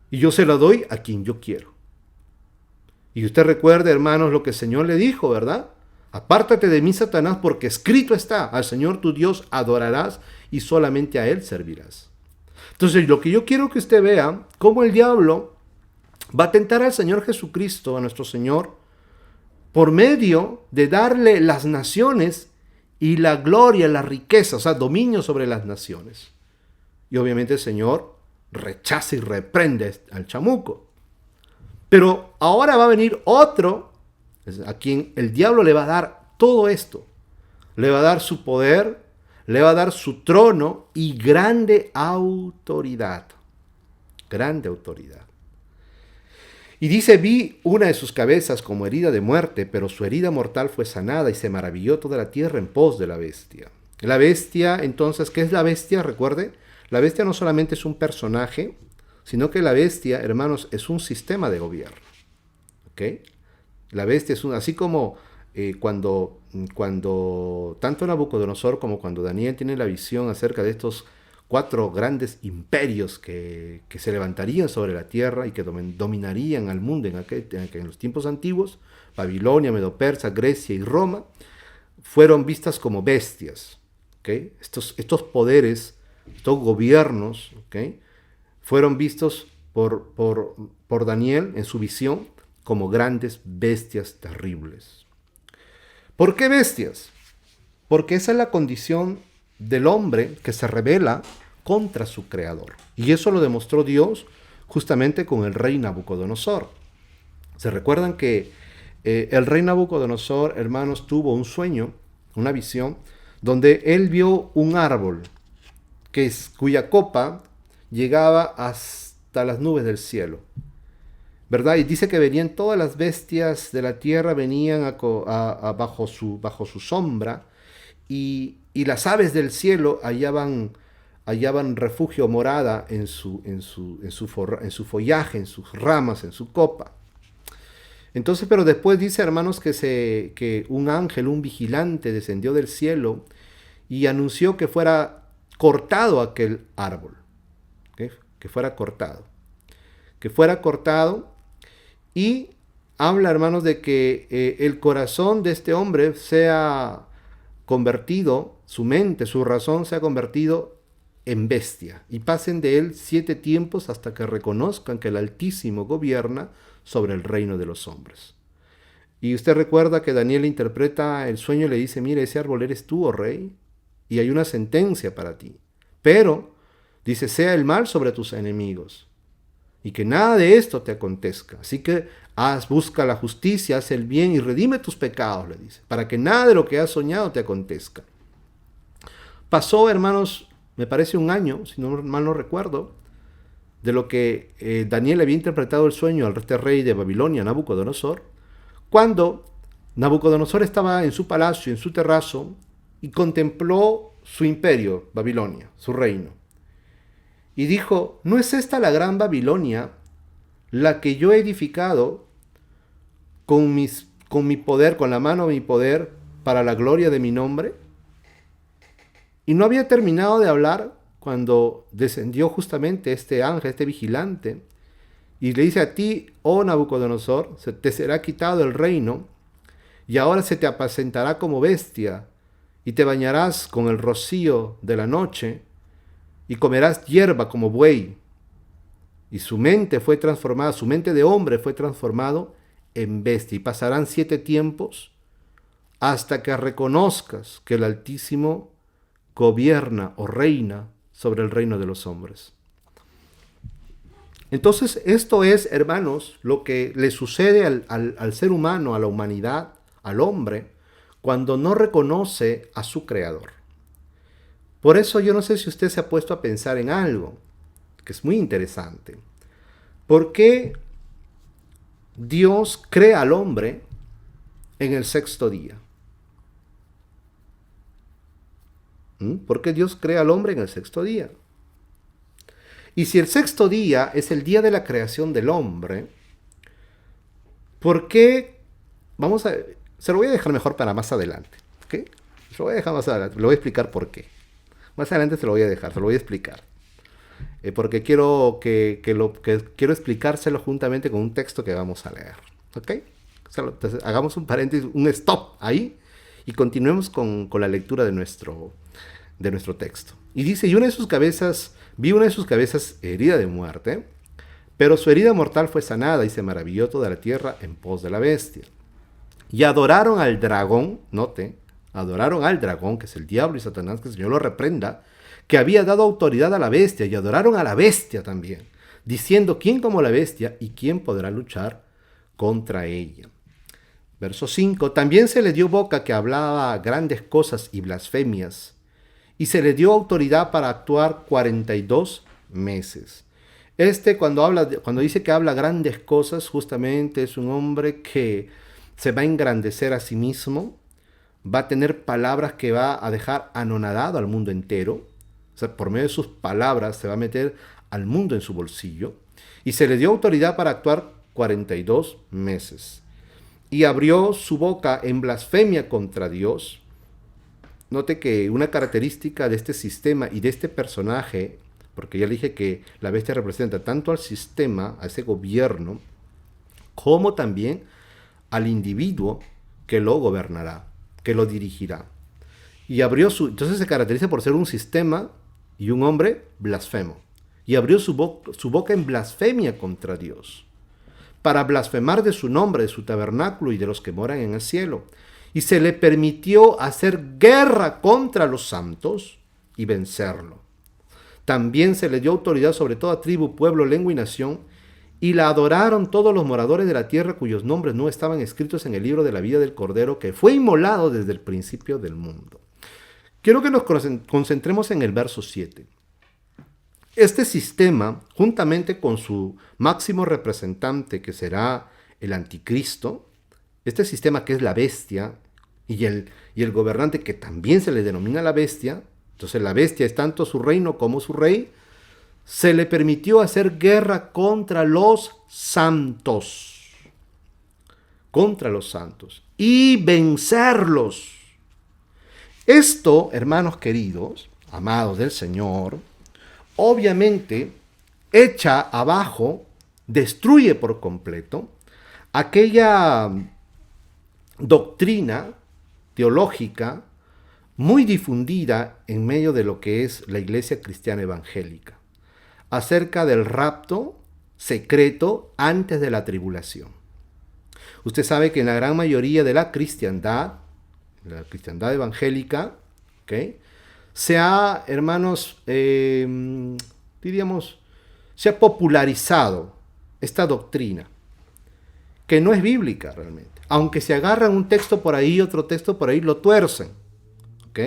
Y yo se lo doy a quien yo quiero. Y usted recuerda, hermanos, lo que el Señor le dijo, ¿verdad? Apártate de mí, Satanás, porque escrito está, al Señor tu Dios adorarás y solamente a Él servirás. Entonces, lo que yo quiero que usted vea, cómo el diablo va a tentar al Señor Jesucristo, a nuestro Señor, por medio de darle las naciones y la gloria, la riqueza, o sea, dominio sobre las naciones. Y obviamente el Señor rechaza y reprende al chamuco. Pero ahora va a venir otro a quien el diablo le va a dar todo esto. Le va a dar su poder, le va a dar su trono y grande autoridad. Grande autoridad. Y dice, vi una de sus cabezas como herida de muerte, pero su herida mortal fue sanada y se maravilló toda la tierra en pos de la bestia. La bestia, entonces, ¿qué es la bestia? Recuerde, la bestia no solamente es un personaje, sino que la bestia, hermanos, es un sistema de gobierno. ¿Ok? La bestia es así como cuando tanto Nabucodonosor como cuando Daniel tienen la visión acerca de estos 4 grandes imperios que se levantarían sobre la tierra y que dominarían al mundo en los tiempos antiguos, Babilonia, Medo-Persa, Grecia y Roma, fueron vistas como bestias. ¿Okay? Estos poderes, estos gobiernos, ¿okay?, fueron vistos por Daniel en su visión como grandes bestias terribles. ¿Por qué bestias? Porque esa es la condición del hombre que se rebela contra su creador. Y eso lo demostró Dios justamente con el rey Nabucodonosor. ¿Se recuerdan que el rey Nabucodonosor, hermanos, tuvo un sueño, una visión, donde él vio un árbol cuya copa llegaba hasta las nubes del cielo, ¿verdad? Y dice que venían todas las bestias de la tierra, venían bajo su sombra, y las aves del cielo hallaban refugio, morada en su follaje, en sus ramas, en su copa. Entonces, pero después dice, hermanos, que un ángel, un vigilante, descendió del cielo y anunció que fuera cortado aquel árbol. ¿Okay? Que fuera cortado. Y habla, hermanos, de que el corazón de este hombre sea convertido, su mente, su razón sea convertido en bestia, y pasen de él 7 tiempos hasta que reconozcan que el Altísimo gobierna sobre el reino de los hombres. Y usted recuerda que Daniel interpreta el sueño y le dice, mire, ese árbol eres tú, oh rey, y hay una sentencia para ti. Pero, dice, sea el mal sobre tus enemigos, y que nada de esto te acontezca. Así que busca la justicia, haz el bien y redime tus pecados, le dice, para que nada de lo que has soñado te acontezca. Pasó, hermanos, me parece un año, si no mal no recuerdo, de lo que Daniel había interpretado el sueño al rey de Babilonia, Nabucodonosor, cuando Nabucodonosor estaba en su palacio, en su terrazo, y contempló su imperio, Babilonia, su reino. Y dijo, ¿no es esta la gran Babilonia, la que yo he edificado con mi poder, con la mano de mi poder, para la gloria de mi nombre? Y no había terminado de hablar cuando descendió justamente este ángel, este vigilante, y le dice a ti, oh Nabucodonosor, te será quitado el reino, y ahora se te apacentará como bestia, y te bañarás con el rocío de la noche, y comerás hierba como buey. Y su mente fue transformada, su mente de hombre fue transformado en bestia, y pasarán 7 tiempos hasta que reconozcas que el Altísimo gobierna o reina sobre el reino de los hombres. Entonces, esto es, hermanos, lo que le sucede al ser humano, a la humanidad, al hombre, cuando no reconoce a su creador. Por eso yo no sé si usted se ha puesto a pensar en algo, que es muy interesante. ¿Por qué Dios crea al hombre en el 6º día? ¿Por qué Dios crea al hombre en el 6º día? Y si el 6º día es el día de la creación del hombre, ¿por qué? Se lo voy a dejar mejor para más adelante. ¿Ok? Se lo voy a dejar más adelante. Le voy a explicar por qué. Más adelante se lo voy a dejar, se lo voy a explicar. Porque quiero quiero explicárselo juntamente con un texto que vamos a leer. ¿Ok? Entonces, hagamos un paréntesis, un stop ahí y continuemos con la lectura de nuestro texto. Y dice, vi una de sus cabezas herida de muerte, pero su herida mortal fue sanada y se maravilló toda la tierra en pos de la bestia. Y adoraron al dragón, note, adoraron al dragón, que es el diablo y Satanás, que el Señor lo reprenda, que había dado autoridad a la bestia, y adoraron a la bestia también, diciendo, ¿quién como la bestia y quién podrá luchar contra ella? Verso 5, también se le dio boca que hablaba grandes cosas y blasfemias, y se le dio autoridad para actuar 42 meses. Cuando dice que habla grandes cosas, justamente es un hombre que se va a engrandecer a sí mismo, va a tener palabras que va a dejar anonadado al mundo entero. O sea, por medio de sus palabras se va a meter al mundo en su bolsillo. Y se le dio autoridad para actuar 42 meses. Y abrió su boca en blasfemia contra Dios. Note que una característica de este sistema y de este personaje, porque ya le dije que la bestia representa tanto al sistema, a ese gobierno, como también al individuo que lo gobernará, que lo dirigirá. Y entonces se caracteriza por ser un sistema y un hombre blasfemo. Y abrió su boca en blasfemia contra Dios, para blasfemar de su nombre, de su tabernáculo y de los que moran en el cielo. Y se le permitió hacer guerra contra los santos y vencerlo. También se le dio autoridad sobre toda tribu, pueblo, lengua y nación, y la adoraron todos los moradores de la tierra cuyos nombres no estaban escritos en el libro de la vida del Cordero que fue inmolado desde el principio del mundo. Quiero que nos concentremos en el verso 7. Este sistema, juntamente con su máximo representante, que será el anticristo, este sistema que es la bestia, y el gobernante que también se le denomina la bestia, entonces la bestia es tanto su reino como su rey, se le permitió hacer guerra contra los santos, y vencerlos. Esto, hermanos queridos, amados del Señor, obviamente echa abajo, destruye por completo aquella doctrina teológica muy difundida en medio de lo que es la iglesia cristiana evangélica, acerca del rapto secreto antes de la tribulación. Usted sabe que en la gran mayoría de la cristiandad evangélica, ¿okay?, se ha, hermanos, se ha popularizado esta doctrina, que no es bíblica realmente. Aunque se agarran un texto por ahí, otro texto por ahí, lo tuercen. ¿Ok?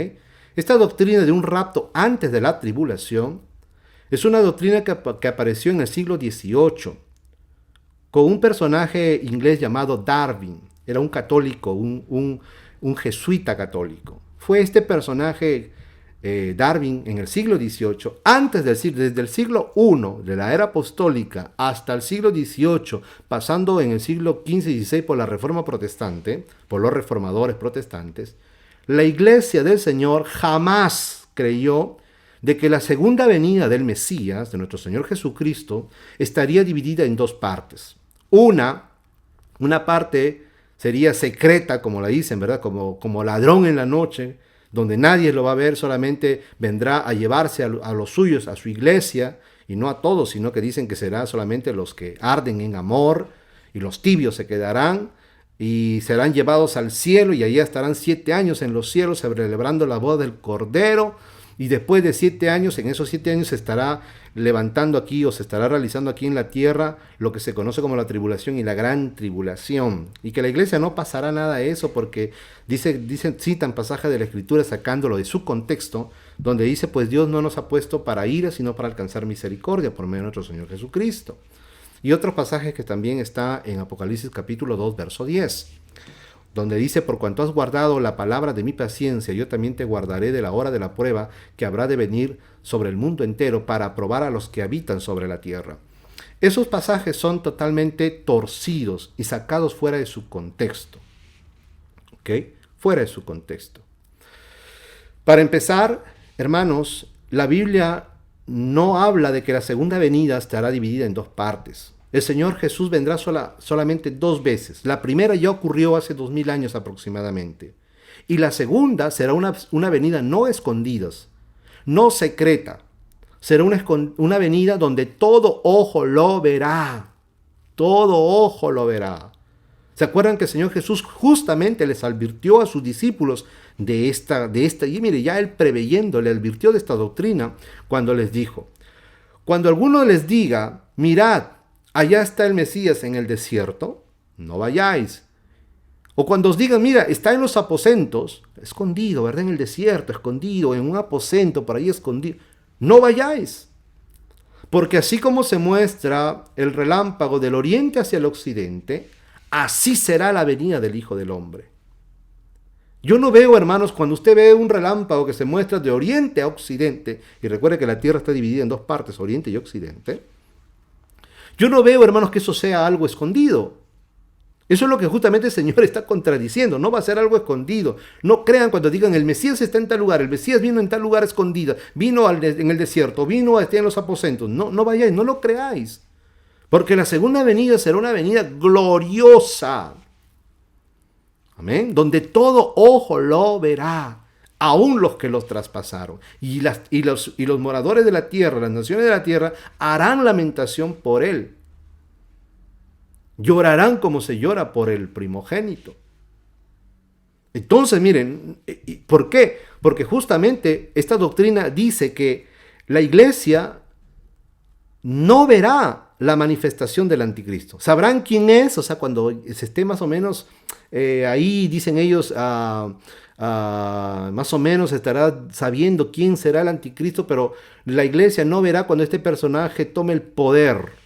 Esta doctrina de un rapto antes de la tribulación es una doctrina que apareció en el siglo XVIII con un personaje inglés llamado Darwin. Era un católico, un jesuita católico. Fue este personaje, Darwin, en el siglo XVIII, desde el siglo I de la era apostólica hasta el siglo XVIII, pasando en el siglo XV y XVI por la Reforma Protestante, por los reformadores protestantes, la Iglesia del Señor jamás creyó de que la segunda venida del Mesías, de nuestro Señor Jesucristo, estaría dividida en dos partes. Una parte sería secreta, como la dicen, ¿verdad? Como ladrón en la noche, donde nadie lo va a ver, solamente vendrá a llevarse a los suyos, a su iglesia, y no a todos, sino que dicen que será solamente los que arden en amor, y los tibios se quedarán, y serán llevados al cielo, y allí estarán 7 años en los cielos, celebrando la boda del Cordero, y después de 7 años, en esos 7 años se estará levantando aquí o se estará realizando aquí en la tierra lo que se conoce como la tribulación y la gran tribulación. Y que la iglesia no pasará nada de eso porque citan pasajes de la Escritura sacándolo de su contexto, donde dice, pues Dios no nos ha puesto para ira, sino para alcanzar misericordia por medio de nuestro Señor Jesucristo. Y otros pasajes que también está en Apocalipsis capítulo 2, verso 10. Donde dice, por cuanto has guardado la palabra de mi paciencia, yo también te guardaré de la hora de la prueba que habrá de venir sobre el mundo entero para probar a los que habitan sobre la tierra. Esos pasajes son totalmente torcidos y sacados fuera de su contexto. ¿Ok? Fuera de su contexto. Para empezar, hermanos, la Biblia no habla de que la segunda venida estará dividida en dos partes. El Señor Jesús vendrá solamente 2 veces. La primera ya ocurrió hace 2000 años aproximadamente. Y la segunda será una venida no escondidas, no secreta. Será una venida donde todo ojo lo verá. Todo ojo lo verá. ¿Se acuerdan que el Señor Jesús justamente les advirtió a sus discípulos de esta? Y mire, ya Él preveyendo, le advirtió de esta doctrina cuando les dijo, cuando alguno les diga, mirad, allá está el Mesías en el desierto, no vayáis. O cuando os digan, mira, está en los aposentos, escondido, ¿verdad? En el desierto, escondido, en un aposento, por ahí escondido, no vayáis. Porque así como se muestra el relámpago del oriente hacia el occidente, así será la venida del Hijo del Hombre. Yo no veo, hermanos, cuando usted ve un relámpago que se muestra de oriente a occidente, y recuerde que la tierra está dividida en 2 partes, oriente y occidente, yo no veo, hermanos, que eso sea algo escondido. Eso es lo que justamente el Señor está contradiciendo. No va a ser algo escondido. No crean cuando digan el Mesías está en tal lugar, el Mesías vino en tal lugar escondido, vino en el desierto, vino en los aposentos. No vayáis, no lo creáis. Porque la segunda venida será una venida gloriosa. Amén. Donde todo ojo lo verá. Aún los que los traspasaron. Y los moradores de la tierra, las naciones de la tierra, harán lamentación por él. Llorarán como se llora por el primogénito. Entonces, miren, ¿por qué? Porque justamente esta doctrina dice que la iglesia no verá la manifestación del anticristo. Sabrán quién es, o sea, cuando se esté más o menos ahí, dicen ellos, más o menos estará sabiendo quién será el anticristo, pero la iglesia no verá cuando este personaje tome el poder,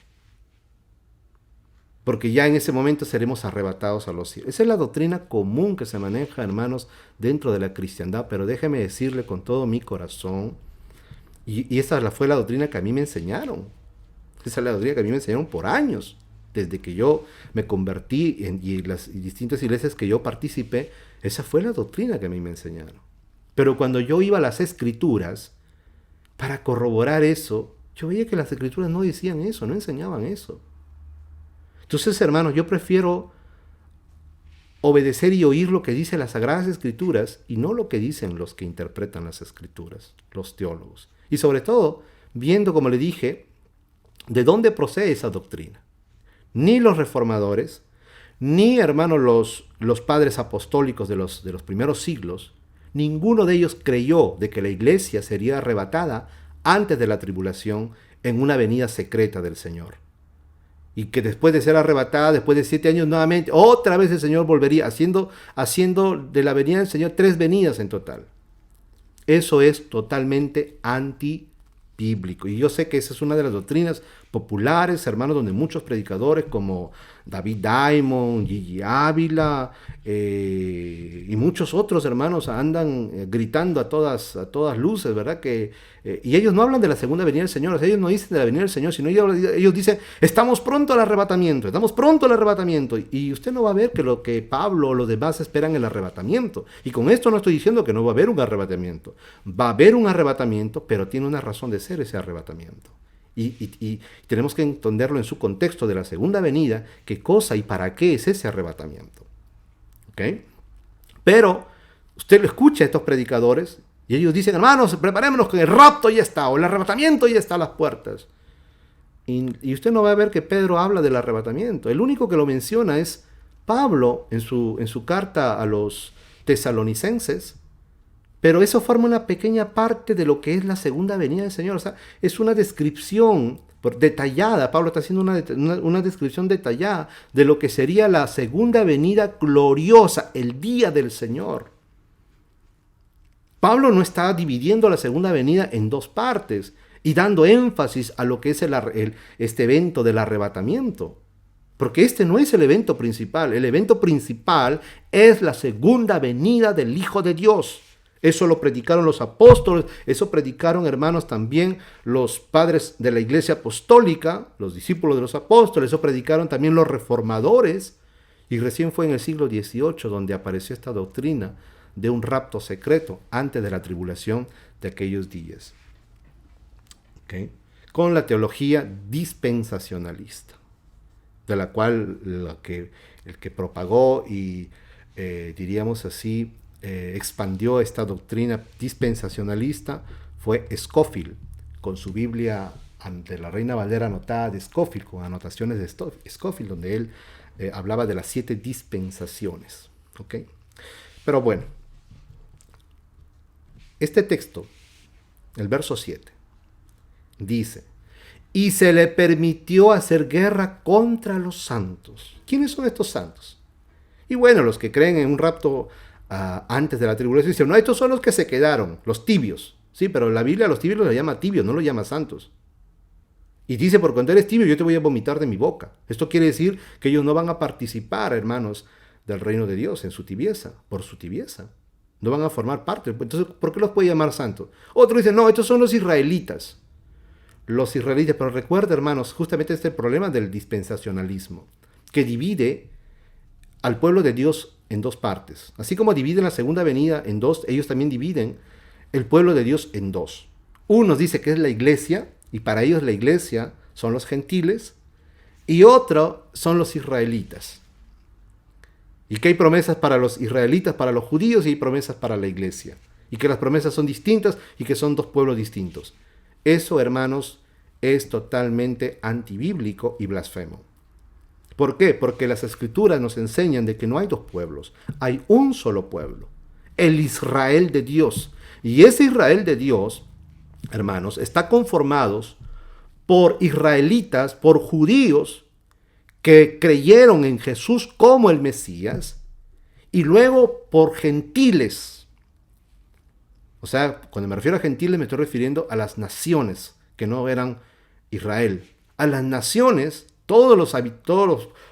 porque ya en ese momento seremos arrebatados a los cielos. Esa es la doctrina común que se maneja, hermanos, dentro de la cristiandad, pero déjeme decirle con todo mi corazón, y esa fue la doctrina que a mí me enseñaron. Esa es la doctrina que a mí me enseñaron por años, desde que yo me convertí y las distintas iglesias que yo participé. Esa fue la doctrina que a mí me enseñaron. Pero cuando yo iba a las Escrituras, para corroborar eso, yo veía que las Escrituras no decían eso, no enseñaban eso. Entonces, hermanos, yo prefiero obedecer y oír lo que dicen las Sagradas Escrituras y no lo que dicen los que interpretan las Escrituras, los teólogos. Y sobre todo, viendo, como le dije, de dónde procede esa doctrina. Ni los reformadores, ni, hermanos, los padres apostólicos de los primeros siglos, ninguno de ellos creyó de que la iglesia sería arrebatada antes de la tribulación en una venida secreta del Señor. y que después de ser arrebatada, después de 7 años nuevamente, otra vez el Señor volvería, haciendo de la venida del Señor 3 venidas en total. Eso es totalmente antibíblico. Y yo sé que esa es una de las doctrinas populares, hermanos, donde muchos predicadores como David Diamond, Gigi Ávila y muchos otros hermanos andan gritando a todas luces, ¿verdad? Y ellos no hablan de la segunda venida del Señor, o sea, ellos no dicen de la venida del Señor, sino ellos dicen, estamos pronto al arrebatamiento, estamos pronto al arrebatamiento. Y usted no va a ver que lo que Pablo o los demás esperan el arrebatamiento. Y con esto no estoy diciendo que no va a haber un arrebatamiento. Va a haber un arrebatamiento, pero tiene una razón de ser ese arrebatamiento. Y tenemos que entenderlo en su contexto de la segunda venida, qué cosa y para qué es ese arrebatamiento. ¿Ok? Pero usted lo escucha a estos predicadores y ellos dicen, hermanos, preparémonos que el rapto ya está, o el arrebatamiento ya está a las puertas. Y usted no va a ver que Pedro habla del arrebatamiento. El único que lo menciona es Pablo en su carta a los tesalonicenses. Pero eso forma una pequeña parte de lo que es la segunda venida del Señor. O sea, es una descripción detallada. Pablo está haciendo una descripción detallada de lo que sería la segunda venida gloriosa, el día del Señor. Pablo no está dividiendo la segunda venida en dos partes y dando énfasis a lo que es este evento del arrebatamiento. Porque este no es el evento principal. El evento principal es la segunda venida del Hijo de Dios. Eso lo predicaron los apóstoles, eso predicaron, hermanos, también los padres de la iglesia apostólica, los discípulos de los apóstoles, eso predicaron también los reformadores. Y recién fue en el siglo XVIII donde apareció esta doctrina de un rapto secreto antes de la tribulación de aquellos días. ¿Okay? Con la teología dispensacionalista, de la cual el que propagó y diríamos así, expandió esta doctrina dispensacionalista fue Scofield, con su Biblia ante la Reina Valera anotada de Scofield, con anotaciones de Scofield, donde él hablaba de las 7 dispensaciones. ¿Okay? Pero bueno, este texto, el verso 7, dice, y se le permitió hacer guerra contra los santos. ¿Quiénes son estos santos? Y bueno, los que creen en un rapto antes de la tribulación dicen, no, estos son los que se quedaron, los tibios. Sí, pero la Biblia a los tibios los llama tibios, no los llama santos. Y dice, por cuando eres tibio, yo te voy a vomitar de mi boca. Esto quiere decir que ellos no van a participar, hermanos, del reino de Dios en su tibieza, por su tibieza. No van a formar parte. Entonces, ¿por qué los puede llamar santos? Otros dicen, no, estos son los israelitas. Los israelitas, pero recuerda, hermanos, justamente este problema del dispensacionalismo, que divide al pueblo de Dios en dos partes. Así como dividen la segunda venida en dos, ellos también dividen el pueblo de Dios en dos. Unos dice que es la iglesia, y para ellos la iglesia son los gentiles, y otro son los israelitas. Y que hay promesas para los israelitas, para los judíos, y hay promesas para la iglesia. Y que las promesas son distintas y que son dos pueblos distintos. Eso, hermanos, es totalmente antibíblico y blasfemo. ¿Por qué? Porque las escrituras nos enseñan de que no hay dos pueblos, hay un solo pueblo, el Israel de Dios. Y ese Israel de Dios, hermanos, está conformados por israelitas, por judíos que creyeron en Jesús como el Mesías, y luego por gentiles. O sea, cuando me refiero a gentiles me estoy refiriendo a las naciones que no eran Israel. A las naciones, todos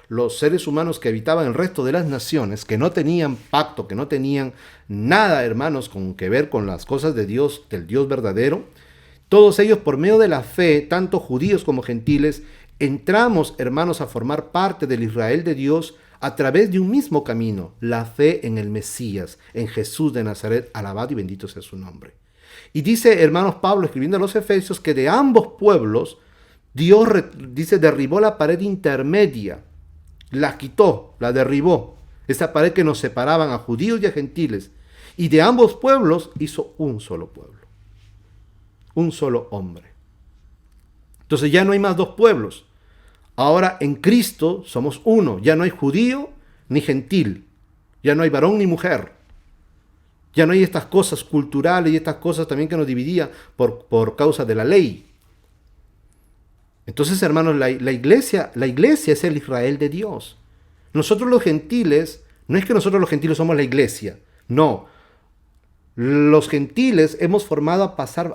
los seres humanos que habitaban el resto de las naciones, que no tenían pacto, que no tenían nada, hermanos, con que ver con las cosas de Dios, del Dios verdadero, todos ellos por medio de la fe, tanto judíos como gentiles, entramos, hermanos, a formar parte del Israel de Dios a través de un mismo camino, la fe en el Mesías, en Jesús de Nazaret, alabado y bendito sea su nombre. Y dice, hermanos, Pablo, escribiendo a los Efesios, que de ambos pueblos, Dios, dice, derribó la pared intermedia, la quitó, la derribó, esa pared que nos separaban a judíos y a gentiles, y de ambos pueblos hizo un solo pueblo, un solo hombre. Entonces ya no hay más dos pueblos. Ahora en Cristo somos uno. Ya no hay judío ni gentil. Ya no hay varón ni mujer. Ya no hay estas cosas culturales y estas cosas también que nos dividían por causa de la ley. Entonces, hermanos, la iglesia es el Israel de Dios. Nosotros los gentiles, no es que nosotros los gentiles somos la iglesia, no. Los gentiles hemos pasado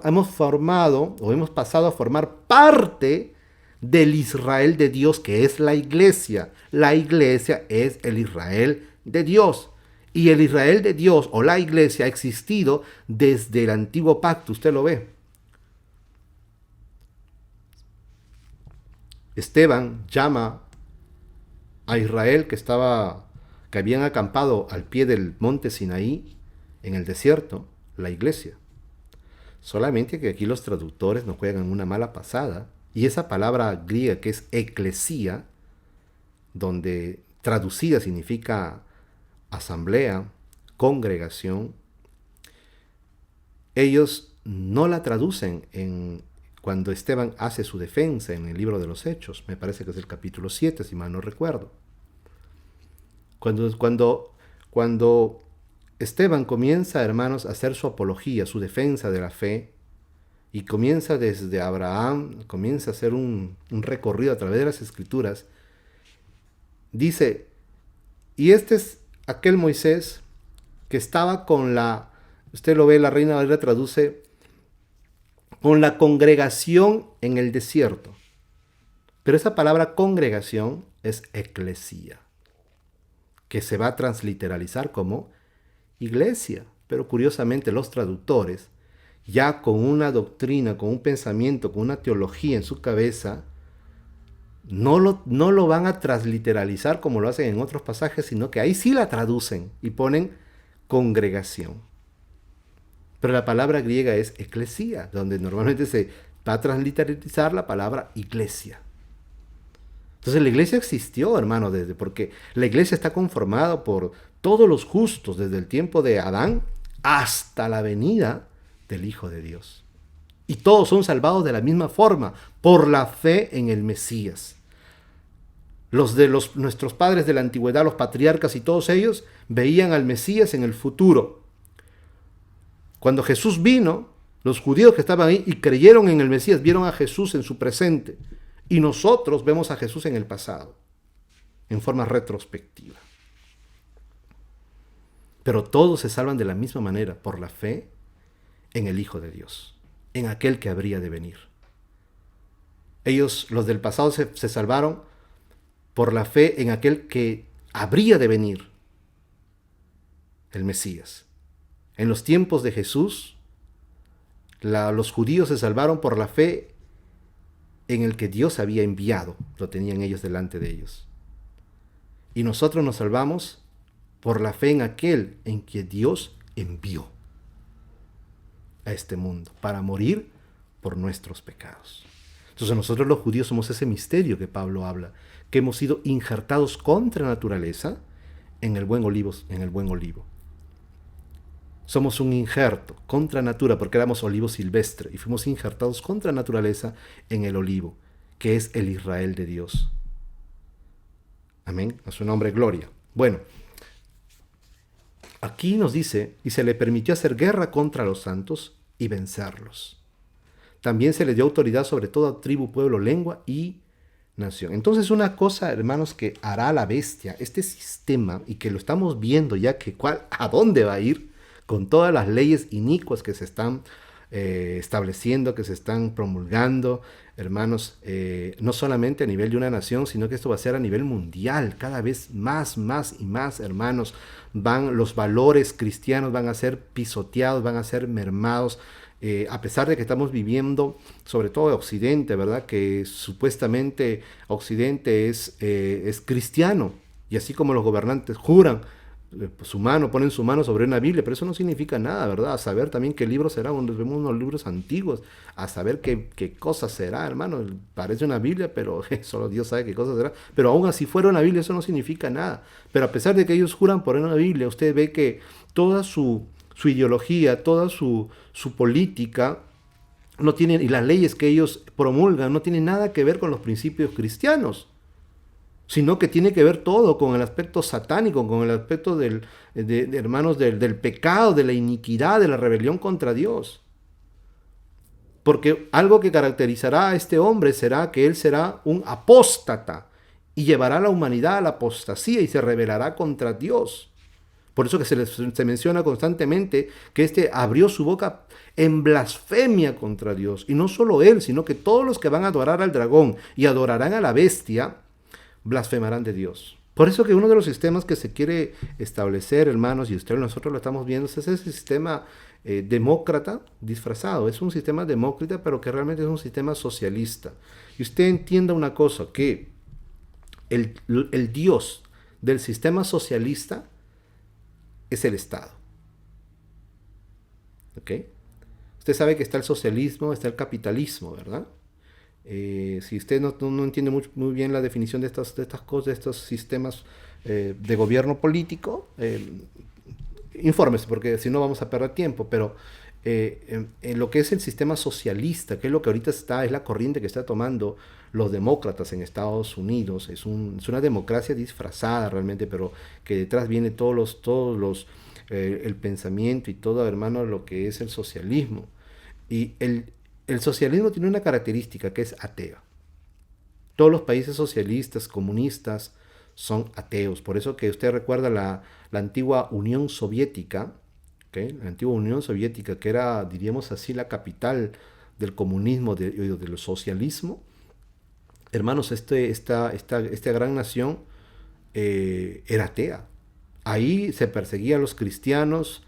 a formar parte del Israel de Dios, que es la iglesia. La iglesia es el Israel de Dios. Y el Israel de Dios o la iglesia ha existido desde el antiguo pacto, usted lo ve. Esteban llama a Israel que habían acampado al pie del monte Sinaí, en el desierto, la iglesia. Solamente que aquí los traductores nos juegan una mala pasada, y esa palabra griega que es eclesía, donde traducida significa asamblea, congregación, ellos no la traducen cuando Esteban hace su defensa en el libro de los Hechos. Me parece que es el capítulo 7, si mal no recuerdo. Cuando Esteban comienza, hermanos, a hacer su apología, su defensa de la fe, y comienza desde Abraham, comienza a hacer un recorrido a través de las Escrituras, dice, y este es aquel Moisés que estaba usted lo ve, la Reina Valera traduce, con la congregación en el desierto. Pero esa palabra congregación es eclesía, que se va a transliteralizar como iglesia. Pero curiosamente los traductores, ya con una doctrina, con un pensamiento, con una teología en su cabeza, no lo van a transliteralizar como lo hacen en otros pasajes, sino que ahí sí la traducen y ponen congregación. Pero la palabra griega es eclesía, donde normalmente se va a transliteralizar la palabra iglesia. Entonces la iglesia existió, hermano, porque la iglesia está conformada por todos los justos desde el tiempo de Adán hasta la venida del Hijo de Dios. Y todos son salvados de la misma forma, por la fe en el Mesías. Nuestros padres de la antigüedad, los patriarcas y todos ellos, veían al Mesías en el futuro. Cuando Jesús vino, los judíos que estaban ahí y creyeron en el Mesías, vieron a Jesús en su presente. Y nosotros vemos a Jesús en el pasado, en forma retrospectiva. Pero todos se salvan de la misma manera, por la fe en el Hijo de Dios, en aquel que habría de venir. Ellos, los del pasado, se salvaron por la fe en aquel que habría de venir, el Mesías. En los tiempos de Jesús, los judíos se salvaron por la fe en el que Dios había enviado, lo tenían ellos delante de ellos. Y nosotros nos salvamos por la fe en aquel en que Dios envió a este mundo para morir por nuestros pecados. Entonces nosotros los judíos somos ese misterio que Pablo habla, que hemos sido injertados contra naturaleza en el buen olivo. Somos un injerto contra natura porque éramos olivo silvestre y fuimos injertados contra naturaleza en el olivo, que es el Israel de Dios. Amén. A su nombre, gloria. Bueno, aquí nos dice, y se le permitió hacer guerra contra los santos y vencerlos. También se le dio autoridad sobre toda tribu, pueblo, lengua y nación. Entonces una cosa, hermanos, que hará la bestia, este sistema, y que lo estamos viendo ya que a dónde va a ir, con todas las leyes inicuas que se están estableciendo, que se están promulgando, hermanos, no solamente a nivel de una nación, sino que esto va a ser a nivel mundial, cada vez más y más, hermanos, los valores cristianos van a ser pisoteados, van a ser mermados, a pesar de que estamos viviendo, sobre todo en Occidente, ¿verdad? Que supuestamente Occidente es cristiano, y así como los gobernantes juran, ponen su mano sobre una Biblia, pero eso no significa nada, ¿verdad? A saber también qué libro será, cuando vemos unos libros antiguos, a saber qué cosa será, hermano. Parece una Biblia, pero solo Dios sabe qué cosa será. Pero aún así fuera una Biblia, eso no significa nada. Pero a pesar de que ellos juran por una Biblia, usted ve que toda su ideología, toda su política, no tienen, y las leyes que ellos promulgan no tienen nada que ver con los principios cristianos, sino que tiene que ver todo con el aspecto satánico, con el aspecto hermanos, del pecado, de la iniquidad, de la rebelión contra Dios. Porque algo que caracterizará a este hombre será que él será un apóstata y llevará a la humanidad a la apostasía y se rebelará contra Dios. Por eso que se menciona constantemente que este abrió su boca en blasfemia contra Dios. Y no solo él, sino que todos los que van a adorar al dragón y adorarán a la bestia, blasfemarán de Dios. Por eso que uno de los sistemas que se quiere establecer, hermanos, y nosotros lo estamos viendo, es ese sistema demócrata disfrazado. Es un sistema demócrata, pero que realmente es un sistema socialista. Y usted entienda una cosa, que el Dios del sistema socialista es el Estado. ¿Ok? Usted sabe que está el socialismo, está el capitalismo, ¿verdad? Si usted no entiende muy bien la definición de estas cosas, de estos sistemas de gobierno político, infórmese, porque si no vamos a perder tiempo. Pero en lo que es el sistema socialista, que es lo que ahorita es la corriente que está tomando los demócratas en Estados Unidos, es una democracia disfrazada realmente, pero que detrás viene el pensamiento y todo, hermano, lo que es el socialismo. Y el socialismo tiene una característica que es ateo. Todos los países socialistas, comunistas, son ateos. Por eso que usted recuerda la antigua Unión Soviética, ¿okay? La antigua Unión Soviética, que era, diríamos así, la capital del comunismo, del socialismo. Hermanos, esta gran nación era atea. Ahí se perseguía a los cristianos,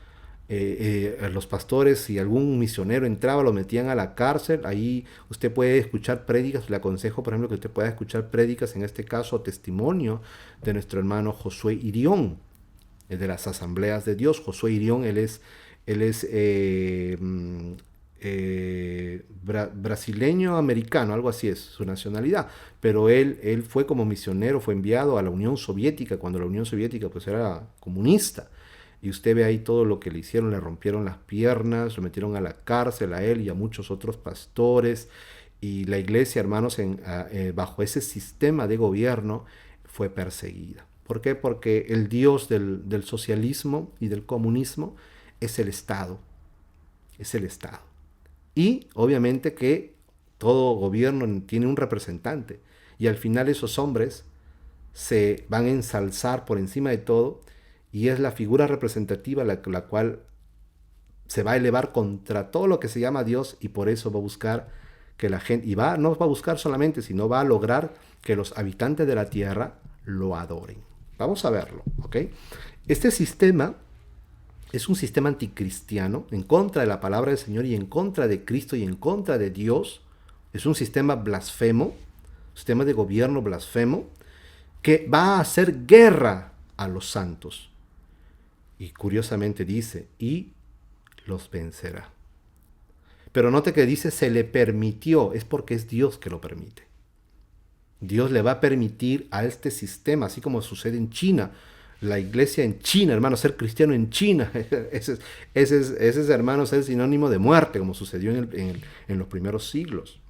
a los pastores. Si algún misionero entraba, lo metían a la cárcel. Ahí usted puede escuchar prédicas. Le aconsejo, por ejemplo, que usted pueda escuchar prédicas, en este caso testimonio de nuestro hermano Josué Irión, de las Asambleas de Dios. Josué Irión, él es brasileño americano, algo así es su nacionalidad, pero él fue como misionero, fue enviado a la Unión Soviética cuando la Unión Soviética pues era comunista, y usted ve ahí todo lo que le hicieron. Le rompieron las piernas, lo metieron a la cárcel a él y a muchos otros pastores, y la iglesia, hermanos, bajo ese sistema de gobierno fue perseguida. ¿Por qué? Porque el Dios del socialismo y del comunismo es el Estado, es el Estado. Y obviamente que todo gobierno tiene un representante, y al final esos hombres se van a ensalzar por encima de todo, y es la figura representativa la cual se va a elevar contra todo lo que se llama Dios, y por eso va a buscar que la gente, no va a buscar solamente, sino va a lograr que los habitantes de la tierra lo adoren. Vamos a verlo, ¿ok? Este sistema es un sistema anticristiano, en contra de la palabra del Señor y en contra de Cristo y en contra de Dios. Es un sistema blasfemo, sistema de gobierno blasfemo, que va a hacer guerra a los santos. Y curiosamente dice, y los vencerá. Pero note que dice se le permitió, es porque es Dios que lo permite. Dios le va a permitir a este sistema, así como sucede en China. La iglesia en China, hermanos, ser cristiano en China, ese es, hermanos, es sinónimo de muerte, como sucedió en los primeros siglos.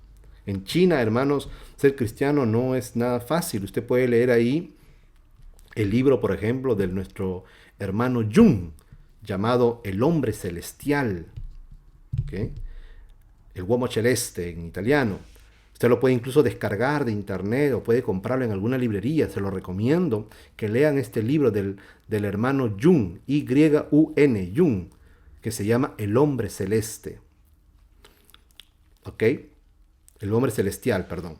En China, hermanos, ser cristiano no es nada fácil. Usted puede leer ahí el libro, por ejemplo, de nuestro hermano Jung, llamado El hombre celestial, ¿okay? El Uomo Celeste en italiano. Usted lo puede incluso descargar de internet o puede comprarlo en alguna librería. Se lo recomiendo que lean este libro del hermano Jung, Y-U-N, Jung, que se llama El hombre celeste. ¿Ok? El hombre celestial, perdón.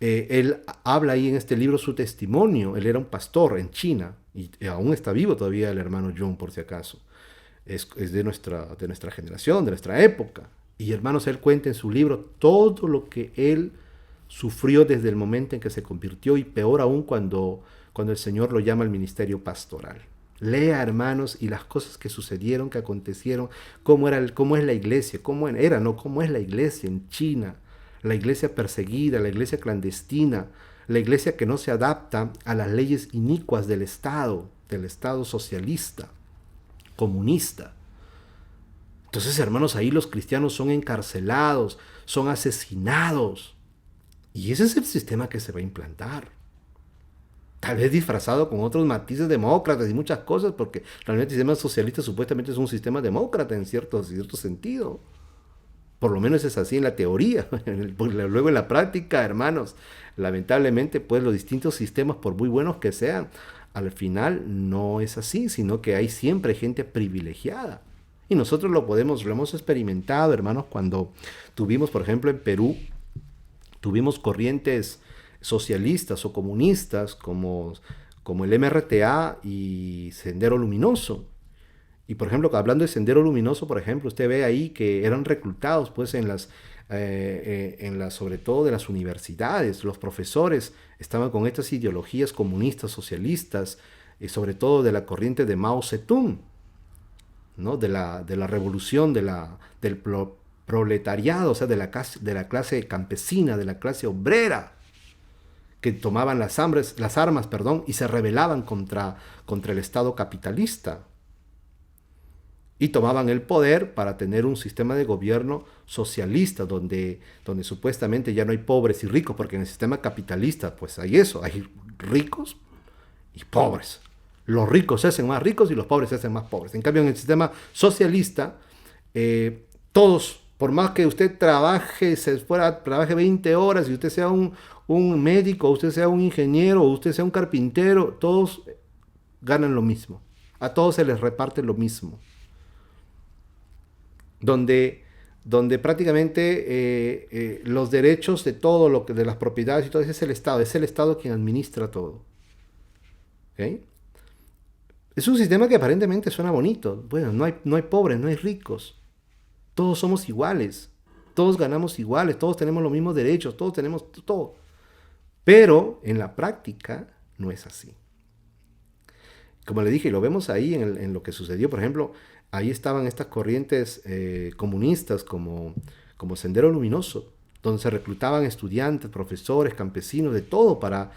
Él habla ahí en este libro su testimonio. Él era un pastor en China y aún está vivo todavía el hermano Jung, por si acaso. Es de nuestra generación, de nuestra época. Y hermanos, él cuenta en su libro todo lo que él sufrió desde el momento en que se convirtió, y peor aún cuando el Señor lo llama al ministerio pastoral. Lea, hermanos, y las cosas que sucedieron, que acontecieron, cómo es la iglesia, cómo es la iglesia en China, la iglesia perseguida, la iglesia clandestina, la iglesia que no se adapta a las leyes inicuas del Estado socialista, comunista. Entonces, hermanos, ahí los cristianos son encarcelados, son asesinados. Y ese es el sistema que se va a implantar. Tal vez disfrazado con otros matices demócratas y muchas cosas, porque realmente el sistema socialista supuestamente es un sistema demócrata en cierto sentido. Por lo menos es así en la teoría. Luego en la práctica, hermanos, lamentablemente, pues los distintos sistemas, por muy buenos que sean, al final no es así, sino que hay siempre gente privilegiada. Y nosotros lo hemos experimentado, hermanos, cuando tuvimos, por ejemplo, en Perú, tuvimos corrientes socialistas o comunistas como el MRTA y Sendero Luminoso. Y por ejemplo, hablando de Sendero Luminoso, por ejemplo, usted ve ahí que eran reclutados pues sobre todo de las universidades. Los profesores estaban con estas ideologías comunistas, socialistas, y sobre todo de la corriente de Mao Zedong, ¿no? De la revolución, del proletariado, o sea, de la clase campesina, de la clase obrera, que tomaban las armas, perdón, y se rebelaban contra el Estado capitalista. Y tomaban el poder para tener un sistema de gobierno socialista, donde supuestamente ya no hay pobres y ricos, porque en el sistema capitalista pues hay eso, hay ricos y pobres. Los ricos se hacen más ricos y los pobres se hacen más pobres. En cambio, en el sistema socialista, todos, por más que usted trabaje 20 horas y usted sea un médico, usted sea un ingeniero, o usted sea un carpintero, todos ganan lo mismo. A todos se les reparte lo mismo. Donde prácticamente los derechos de todo lo que de las propiedades y todo eso es el Estado quien administra todo. ¿Okay? Es un sistema que aparentemente suena bonito. Bueno, no hay pobres, no hay ricos. Todos somos iguales. Todos ganamos iguales. Todos tenemos los mismos derechos. Todos tenemos todo. Pero en la práctica no es así. Como le dije, lo vemos ahí en lo que sucedió. Por ejemplo, ahí estaban estas corrientes comunistas como Sendero Luminoso, donde se reclutaban estudiantes, profesores, campesinos, de todo para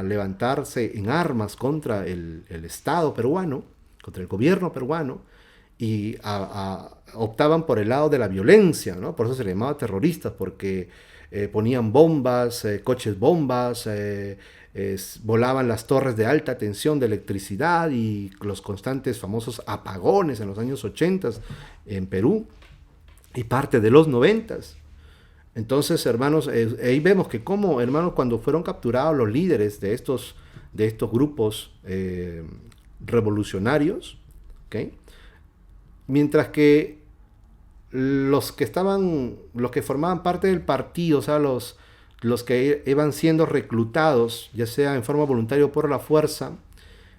levantarse en armas contra el Estado peruano, contra el gobierno peruano, y optaban por el lado de la violencia, ¿no? Por eso se les llamaba terroristas, porque ponían bombas, coches bombas, volaban las torres de alta tensión de electricidad y los constantes famosos apagones en los años 80 en Perú y parte de los 90. Entonces, hermanos, ahí vemos que como, hermanos, cuando fueron capturados los líderes de estos grupos revolucionarios, ¿okay? Mientras que los que formaban parte del partido, o sea, los que iban siendo reclutados, ya sea en forma voluntaria o por la fuerza,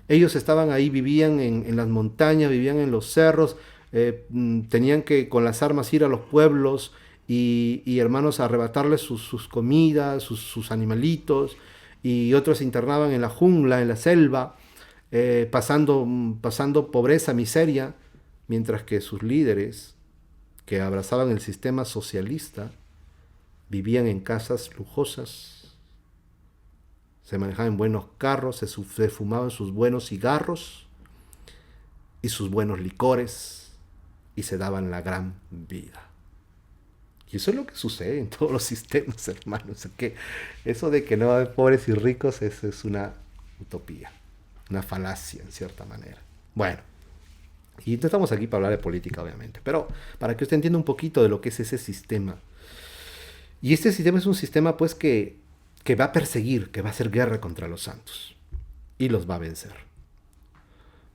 ellos estaban ahí, vivían en las montañas, vivían en los cerros, tenían que con las armas ir a los pueblos y hermanos, arrebatarles sus comidas, sus animalitos, y otros se internaban en la jungla, en la selva, pasando pobreza, miseria, mientras que sus líderes, que abrazaban el sistema socialista, vivían en casas lujosas, se manejaban en buenos carros, se fumaban sus buenos cigarros y sus buenos licores y se daban la gran vida. Y eso es lo que sucede en todos los sistemas, hermanos. Que eso de que no hay pobres y ricos es una utopía, una falacia en cierta manera. Bueno, y no estamos aquí para hablar de política, obviamente, pero para que usted entienda un poquito de lo que es ese sistema. Y este sistema es un sistema pues que va a perseguir, que va a hacer guerra contra los santos y los va a vencer.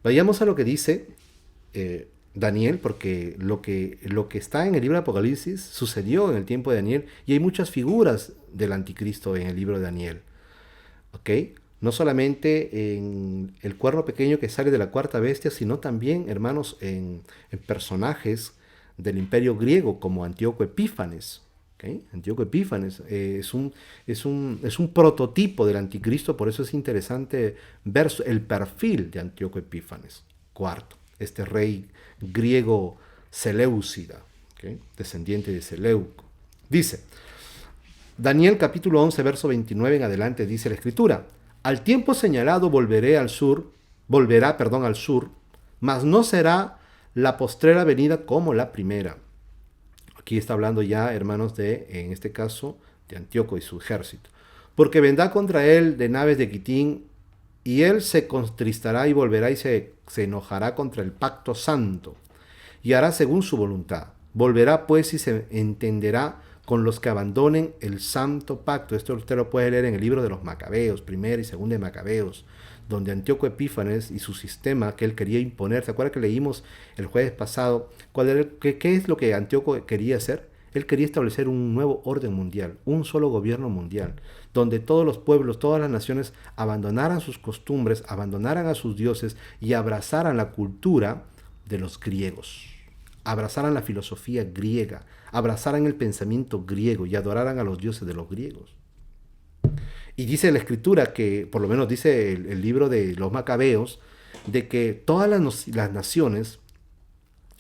Vayamos a lo que dice Daniel, porque lo que está en el libro de Apocalipsis sucedió en el tiempo de Daniel y hay muchas figuras del anticristo en el libro de Daniel. ¿Ok? No solamente en el cuerno pequeño que sale de la cuarta bestia, sino también, hermanos, en personajes del imperio griego como Antíoco Epífanes. ¿Okay? Antíoco Epífanes es un prototipo del anticristo, por eso es interesante ver el perfil de Antíoco Epífanes IV, este rey griego Seleucida, ¿okay? Descendiente de Seleuco. Dice, Daniel capítulo 11, verso 29 en adelante, dice la escritura, al tiempo señalado volverá al sur, mas no será la postrera venida como la primera. Aquí está hablando ya, hermanos, en este caso, de Antíoco y su ejército. Porque vendrá contra él de naves de Quitín, y él se contristará y volverá y se enojará contra el pacto santo, y hará según su voluntad. Volverá pues y se entenderá con los que abandonen el santo pacto. Esto usted lo puede leer en el libro de los Macabeos, primera y segunda de Macabeos, donde Antíoco Epífanes y su sistema que él quería imponer. ¿Se acuerda que leímos el jueves pasado qué es lo que Antíoco quería hacer? Él quería establecer un nuevo orden mundial, un solo gobierno mundial, donde todos los pueblos, todas las naciones abandonaran sus costumbres, abandonaran a sus dioses y abrazaran la cultura de los griegos, abrazaran la filosofía griega, abrazaran el pensamiento griego y adoraran a los dioses de los griegos. Y dice la escritura que, por lo menos dice el libro de los Macabeos, de que todas las naciones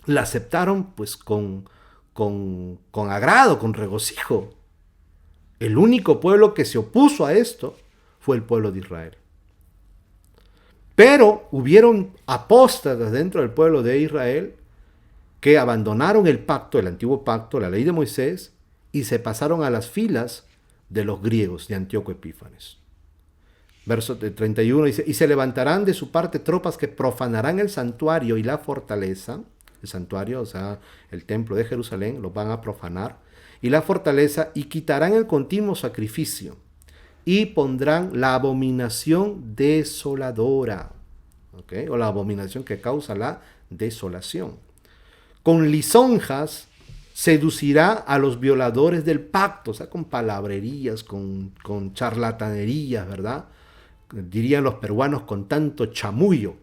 la aceptaron pues con agrado, con regocijo. El único pueblo que se opuso a esto fue el pueblo de Israel. Pero hubieron apóstatas dentro del pueblo de Israel que abandonaron el pacto, el antiguo pacto, la ley de Moisés, y se pasaron a las filas de los griegos de Antíoco Epífanes. Verso 31 dice, y se levantarán de su parte tropas que profanarán el santuario y la fortaleza, el santuario, o sea, el templo de Jerusalén, lo van a profanar, y la fortaleza, y quitarán el continuo sacrificio, y pondrán la abominación desoladora, ¿okay? O la abominación que causa la desolación. Con lisonjas seducirá a los violadores del pacto, o sea, con palabrerías, con charlatanerías, ¿verdad? Dirían los peruanos, con tanto chamullo.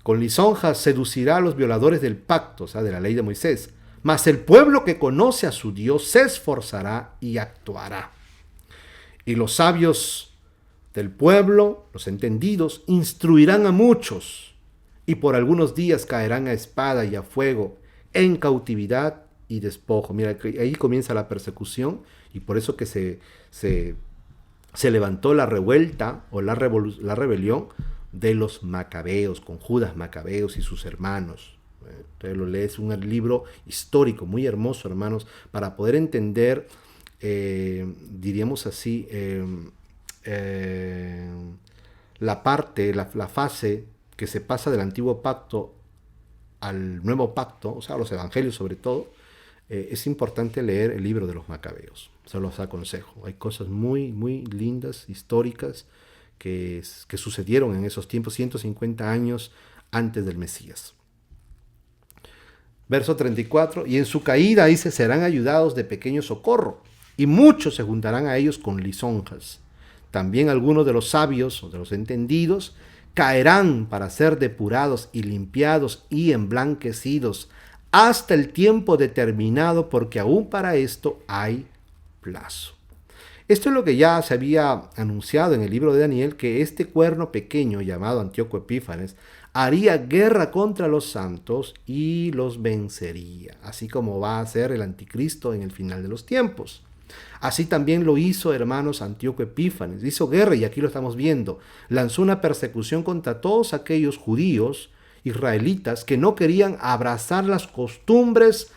Con lisonjas seducirá a los violadores del pacto, o sea, de la ley de Moisés. Mas el pueblo que conoce a su Dios se esforzará y actuará. Y los sabios del pueblo, los entendidos, instruirán a muchos, y por algunos días caerán a espada y a fuego, en cautividad y despojo. Mira, ahí comienza la persecución, y por eso que se levantó la revuelta o la rebelión de los Macabeos, con Judas Macabeos y sus hermanos. Entonces lo lees, un libro histórico muy hermoso, hermanos, para poder entender, diríamos así, la fase que se pasa del antiguo pacto al nuevo pacto, o sea, los evangelios sobre todo. Es importante leer el libro de los Macabeos, se los aconsejo. Hay cosas muy, muy lindas, históricas, que sucedieron en esos tiempos, 150 años antes del Mesías. Verso 34, y en su caída, dice, serán ayudados de pequeño socorro, y muchos se juntarán a ellos con lisonjas. También algunos de los sabios o de los entendidos caerán para ser depurados y limpiados y emblanquecidos hasta el tiempo determinado, porque aún para esto hay plazo. Esto es lo que ya se había anunciado en el libro de Daniel, que este cuerno pequeño llamado Antíoco Epífanes haría guerra contra los santos y los vencería, así como va a ser el anticristo en el final de los tiempos. Así también lo hizo, hermanos, Antíoco Epífanes. Hizo guerra, y aquí lo estamos viendo. Lanzó una persecución contra todos aquellos judíos israelitas que no querían abrazar las costumbres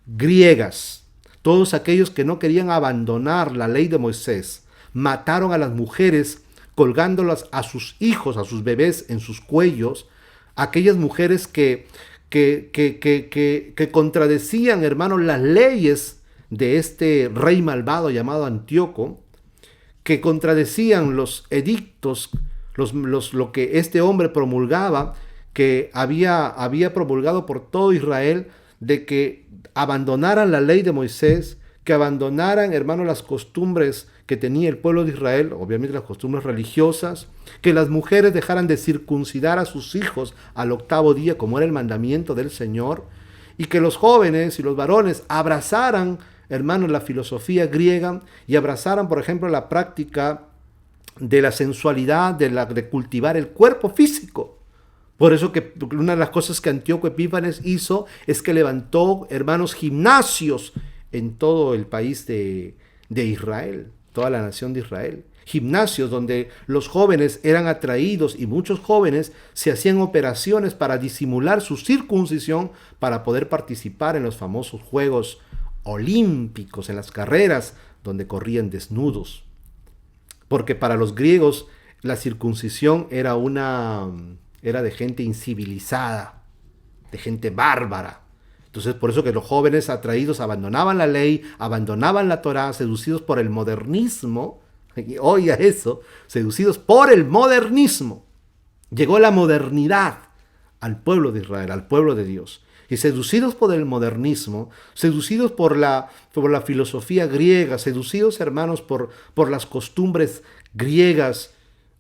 griegas. Todos aquellos que no querían abandonar la ley de Moisés. Mataron a las mujeres colgándolas a sus hijos, a sus bebés en sus cuellos. Aquellas mujeres que contradecían, hermanos, las leyes de este rey malvado llamado Antíoco, que contradecían los edictos, lo que este hombre promulgaba, que había promulgado por todo Israel, de que abandonaran la ley de Moisés, que abandonaran, hermanos, las costumbres que tenía el pueblo de Israel, obviamente las costumbres religiosas, que las mujeres dejaran de circuncidar a sus hijos al 8º día, como era el mandamiento del Señor, y que los jóvenes y los varones abrazaran, hermanos, la filosofía griega y abrazaran, por ejemplo, la práctica de la sensualidad, de cultivar el cuerpo físico. Por eso que una de las cosas que Antíoco Epífanes hizo es que levantó, hermanos, gimnasios en todo el país de Israel, toda la nación de Israel. Gimnasios donde los jóvenes eran atraídos, y muchos jóvenes se hacían operaciones para disimular su circuncisión para poder participar en los famosos Juegos Olímpicos, en las carreras donde corrían desnudos. Porque para los griegos la circuncisión era de gente incivilizada, de gente bárbara. Entonces, por eso que los jóvenes atraídos abandonaban la ley, abandonaban la Torá, seducidos por el modernismo. Oiga eso, seducidos por el modernismo. Llegó la modernidad al pueblo de Israel, al pueblo de Dios. Y seducidos por el modernismo, seducidos por la filosofía griega, seducidos, hermanos, por las costumbres griegas,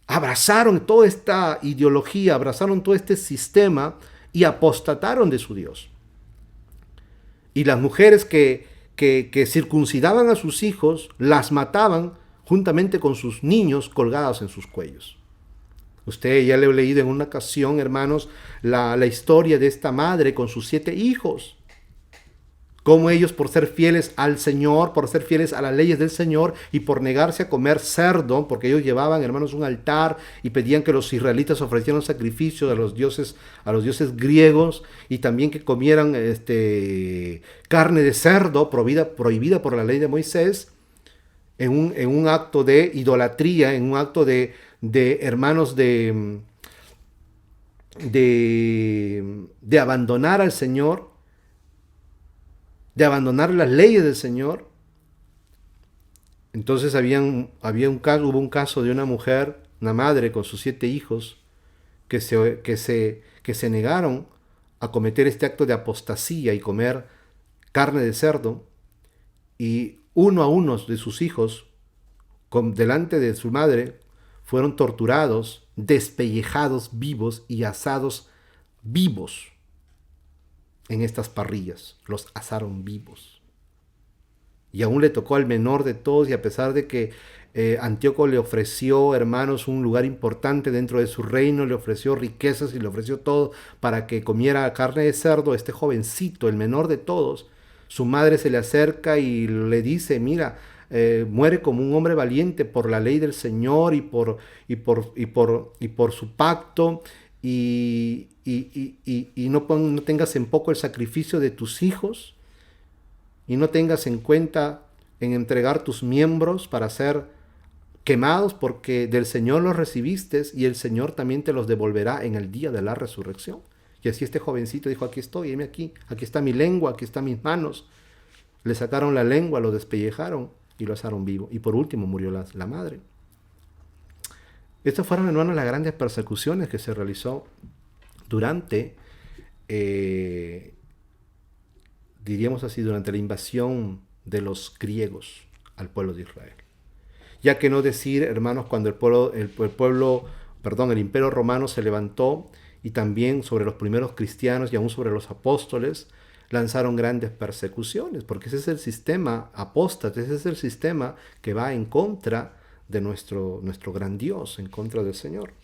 abrazaron toda esta ideología, abrazaron todo este sistema y apostataron de su Dios. Y las mujeres que circuncidaban a sus hijos, las mataban juntamente con sus niños colgados en sus cuellos. Usted ya le he leído en una ocasión, hermanos, la historia de esta madre con sus 7 hijos. Cómo ellos, por ser fieles al Señor, por ser fieles a las leyes del Señor y por negarse a comer cerdo, porque ellos llevaban, hermanos, un altar y pedían que los israelitas ofrecieran sacrificios a los dioses griegos, y también que comieran carne de cerdo prohibida por la ley de Moisés, en un acto de idolatría, en un acto de hermanos, de abandonar al Señor, de abandonar las leyes del Señor. Entonces hubo un caso de una mujer, una madre con sus 7 hijos, que se negaron a cometer este acto de apostasía y comer carne de cerdo, y uno a uno de sus hijos, delante de su madre, fueron torturados, despellejados vivos y asados vivos en estas parrillas. Los asaron vivos. Y aún le tocó al menor de todos, y a pesar de que Antíoco le ofreció, hermanos, un lugar importante dentro de su reino, le ofreció riquezas y le ofreció todo para que comiera carne de cerdo, este jovencito, el menor de todos, su madre se le acerca y le dice: mira, muere como un hombre valiente por la ley del Señor y por su pacto, y no tengas en poco el sacrificio de tus hijos, y no tengas en cuenta en entregar tus miembros para ser quemados, porque del Señor los recibiste y el Señor también te los devolverá en el día de la resurrección. Y así este jovencito dijo: aquí estoy, heme aquí está mi lengua, aquí están mis manos. Le sacaron la lengua, lo despellejaron y lo asaron vivo. Y por último murió la madre. Estas fueron, hermanos, las grandes persecuciones que se realizó durante, diríamos así, durante la invasión de los griegos al pueblo de Israel. Ya que no decir, hermanos, cuando el Imperio Romano se levantó, y también sobre los primeros cristianos y aún sobre los apóstoles, lanzaron grandes persecuciones, porque ese es el sistema apóstata, ese es el sistema que va en contra de nuestro gran Dios, en contra del Señor.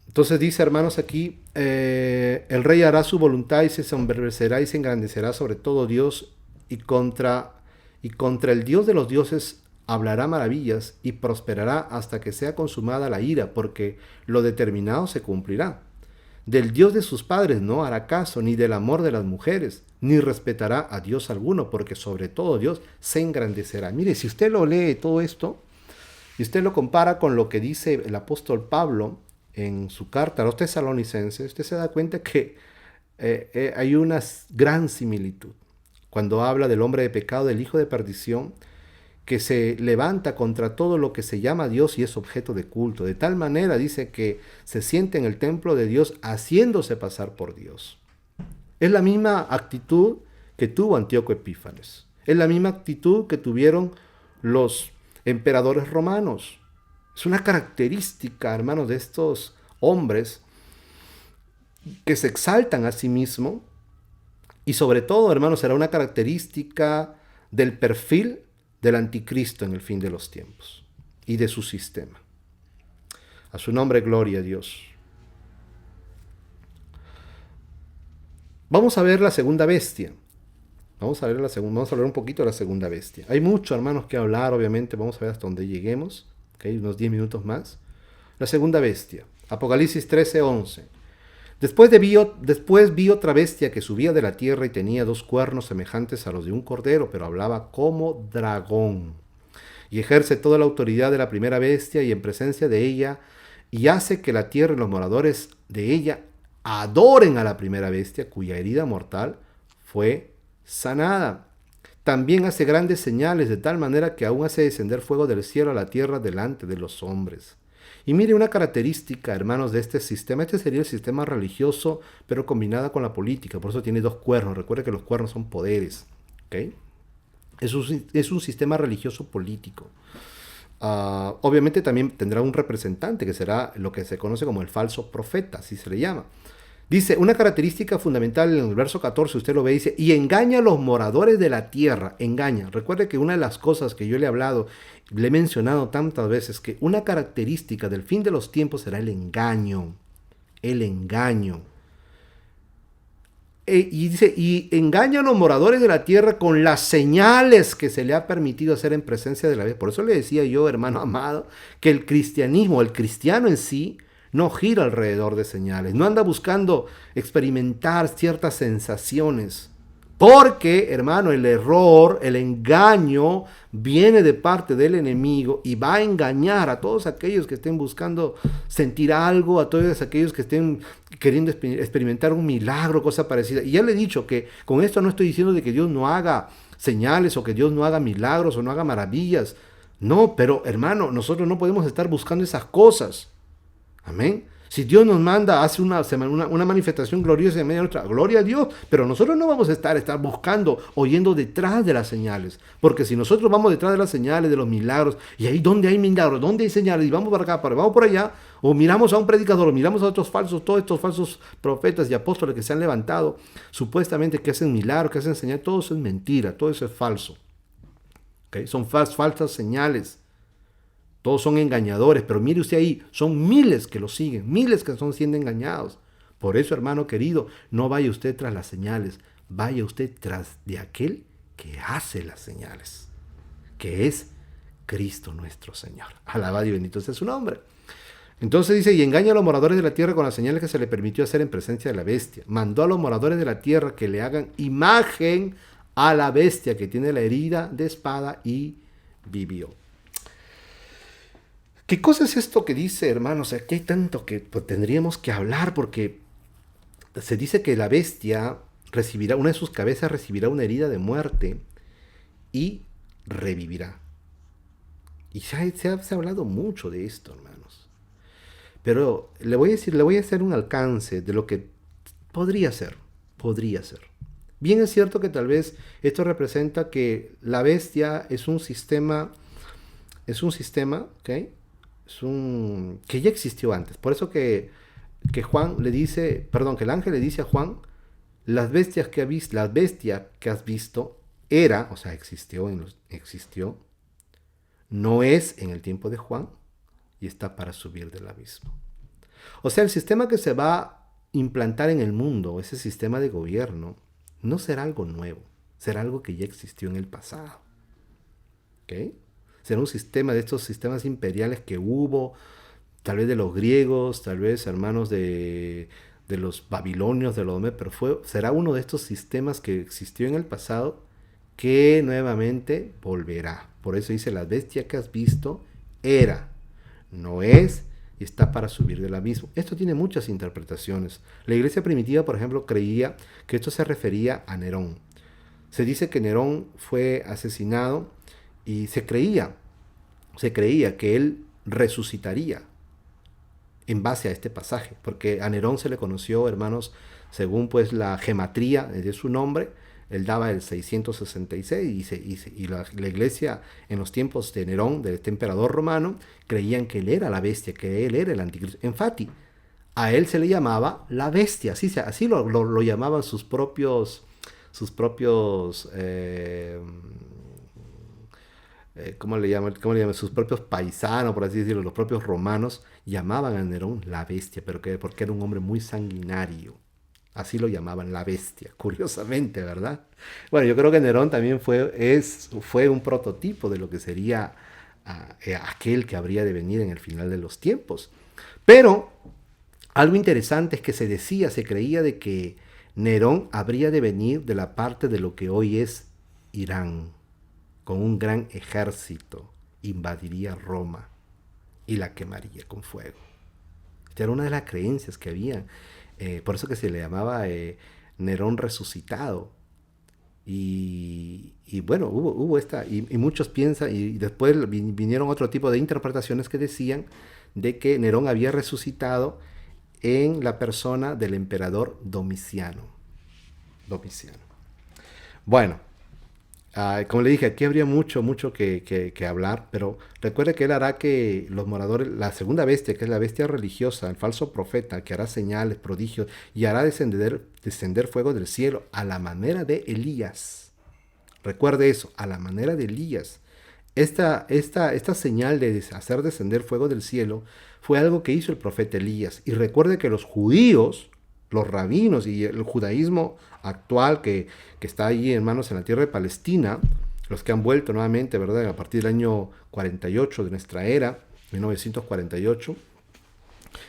Entonces dice, hermanos, aquí, el rey hará su voluntad y se ensombrecerá y se engrandecerá sobre todo Dios, y contra el Dios de los dioses hablará maravillas y prosperará hasta que sea consumada la ira, porque lo determinado se cumplirá. Del Dios de sus padres no hará caso, ni del amor de las mujeres, ni respetará a Dios alguno, porque sobre todo Dios se engrandecerá. Mire, si usted lo lee todo esto, y usted lo compara con lo que dice el apóstol Pablo en su carta a los tesalonicenses, usted se da cuenta que hay una gran similitud. Cuando habla del hombre de pecado, del hijo de perdición, que se levanta contra todo lo que se llama Dios y es objeto de culto. De tal manera, dice, que se siente en el templo de Dios haciéndose pasar por Dios. Es la misma actitud que tuvo Antíoco Epífanes. Es la misma actitud que tuvieron los emperadores romanos. Es una característica, hermanos, de estos hombres que se exaltan a sí mismos, y sobre todo, hermanos, será una característica del perfil del anticristo en el fin de los tiempos y de su sistema. A su nombre, gloria a Dios. Vamos a ver la segunda bestia. Vamos a hablar un poquito de la segunda bestia. Hay mucho, hermanos, que hablar, obviamente. Vamos a ver hasta donde lleguemos. Unos 10 minutos más. La segunda bestia. Apocalipsis 13:11. Después vi otra bestia que subía de la tierra y tenía 2 cuernos semejantes a los de un cordero, pero hablaba como dragón. Y ejerce toda la autoridad de la primera bestia y en presencia de ella, y hace que la tierra y los moradores de ella adoren a la primera bestia cuya herida mortal fue sanada. También hace grandes señales de tal manera que aún hace descender fuego del cielo a la tierra delante de los hombres. Y mire una característica, hermanos, de este sistema. Este sería el sistema religioso, pero combinada con la política. Por eso tiene dos cuernos. Recuerde que los cuernos son poderes. ¿Okay? Es un sistema religioso político. Obviamente también tendrá un representante que será lo que se conoce como el falso profeta, así se le llama. Dice, una característica fundamental en el verso 14, usted lo ve, dice, y engaña a los moradores de la tierra, engaña. Recuerde que una de las cosas que yo le he hablado, le he mencionado tantas veces, que una característica del fin de los tiempos será el engaño. El engaño. Y dice, y engaña a los moradores de la tierra con las señales que se le ha permitido hacer en presencia de la bestia. Por eso le decía yo, hermano amado, que el cristianismo, el cristiano en sí, no gira alrededor de señales, no anda buscando experimentar ciertas sensaciones. Porque, hermano, el error, el engaño viene de parte del enemigo y va a engañar a todos aquellos que estén buscando sentir algo, a todos aquellos que estén queriendo experimentar un milagro, cosa parecida. Y ya le he dicho que con esto no estoy diciendo de que Dios no haga señales o que Dios no haga milagros o no haga maravillas. No, pero hermano, nosotros no podemos estar buscando esas cosas. Amén. Si Dios nos manda, hace una manifestación gloriosa en medio de nuestra, gloria a Dios, pero nosotros no vamos a estar buscando o yendo detrás de las señales, porque si nosotros vamos detrás de las señales, de los milagros, y ahí donde hay milagros, donde hay señales, y vamos para acá, vamos por allá, o miramos a un predicador, o miramos a otros falsos, todos estos falsos profetas y apóstoles que se han levantado, supuestamente que hacen milagros, que hacen señales, todo eso es mentira, todo eso es falso. ¿Okay? Son falsas señales. Todos son engañadores, pero mire usted ahí, son miles que lo siguen, miles que son siendo engañados. Por eso, hermano querido, no vaya usted tras las señales, vaya usted tras de aquel que hace las señales, que es Cristo nuestro Señor. Alabado y bendito sea su nombre. Entonces dice, y engaña a los moradores de la tierra con las señales que se le permitió hacer en presencia de la bestia. Mandó a los moradores de la tierra que le hagan imagen a la bestia que tiene la herida de espada y vivió. ¿Qué cosa es esto que dice, hermanos? Aquí hay tanto que tendríamos que hablar porque se dice que la bestia recibirá, una de sus cabezas recibirá una herida de muerte y revivirá. Y se ha hablado mucho de esto, hermanos. Pero le voy a hacer un alcance de lo que podría ser. Bien es cierto que tal vez esto representa que la bestia es un sistema, ¿ok? Que ya existió antes. Por eso que Juan le dice, que el ángel le dice a Juan, la bestia que has visto era, o sea, existió, no es en el tiempo de Juan y está para subir del abismo. O sea, el sistema que se va a implantar en el mundo, ese sistema de gobierno, no será algo nuevo, será algo que ya existió en el pasado. ¿Ok? Será un sistema de estos sistemas imperiales que hubo, tal vez de los griegos, tal vez hermanos de los babilonios, de los pero será uno de estos sistemas que existió en el pasado que nuevamente volverá. Por eso dice, la bestia que has visto era, no es y está para subir del abismo. Esto tiene muchas interpretaciones. La iglesia primitiva, por ejemplo, creía que esto se refería a Nerón. Se dice que Nerón fue asesinado y se creía que él resucitaría en base a este pasaje, porque a Nerón se le conoció, hermanos, según pues la gematría de su nombre, él daba el 666 y la iglesia en los tiempos de Nerón, de este emperador romano, creían que él era la bestia, que él era el anticristo. Enfati, a él se le llamaba la bestia, así lo llamaban sus propios ¿cómo le llaman? Sus propios paisanos, por así decirlo, los propios romanos llamaban a Nerón la bestia, porque era un hombre muy sanguinario. Así lo llamaban, la bestia, curiosamente, ¿verdad? Bueno, yo creo que Nerón también fue un prototipo de lo que sería aquel que habría de venir en el final de los tiempos. Pero algo interesante es que se creía de que Nerón habría de venir de la parte de lo que hoy es Irán, con un gran ejército, invadiría Roma y la quemaría con fuego. Esta era una de las creencias que había Por eso que se le llamaba Nerón resucitado. Y bueno, hubo esta, y muchos piensan, y después vinieron otro tipo de interpretaciones que decían de que Nerón había resucitado en la persona del emperador Domiciano. Domiciano. Bueno, como le dije, aquí habría mucho que hablar, pero recuerde que él hará que los moradores, la segunda bestia, que es la bestia religiosa, el falso profeta, que hará señales, prodigios, y hará descender fuego del cielo a la manera de Elías. Recuerde eso, a la manera de Elías. Esta señal de hacer descender fuego del cielo fue algo que hizo el profeta Elías. Y recuerde que los judíos, los rabinos y el judaísmo actual que está allí, hermanos, en la tierra de Palestina, los que han vuelto nuevamente, ¿verdad? A partir del año 48 de nuestra era, 1948,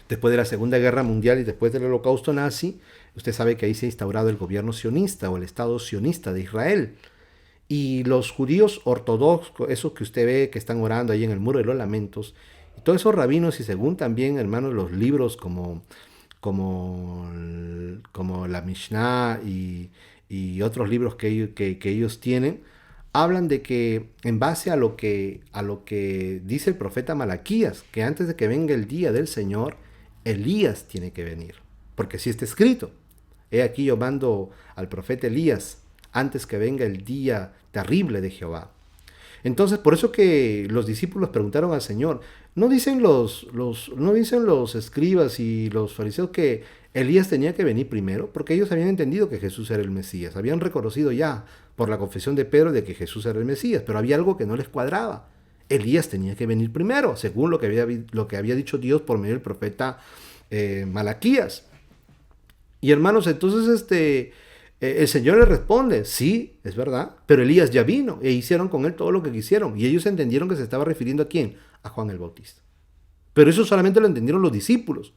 después de la Segunda Guerra Mundial y después del Holocausto nazi, usted sabe que ahí se ha instaurado el gobierno sionista o el Estado sionista de Israel. Y los judíos ortodoxos, esos que usted ve que están orando ahí en el Muro de los Lamentos, y todos esos rabinos, y según también, hermanos, los libros como la Mishnah y otros libros que ellos tienen, hablan de que en base a lo que dice el profeta Malaquías, que antes de que venga el día del Señor, Elías tiene que venir. Porque así está escrito. He aquí yo mando al profeta Elías antes que venga el día terrible de Jehová. Entonces, por eso que los discípulos preguntaron al Señor, ¿no dicen no dicen los escribas y los fariseos que Elías tenía que venir primero? Porque ellos habían entendido que Jesús era el Mesías, habían reconocido ya por la confesión de Pedro de que Jesús era el Mesías, pero había algo que no les cuadraba. Elías tenía que venir primero, según lo que había dicho Dios por medio del profeta Malaquías. Y hermanos, entonces el Señor le responde, sí, es verdad, pero Elías ya vino e hicieron con él todo lo que quisieron. Y ellos entendieron que se estaba refiriendo a quién, a Juan el Bautista. Pero eso solamente lo entendieron los discípulos.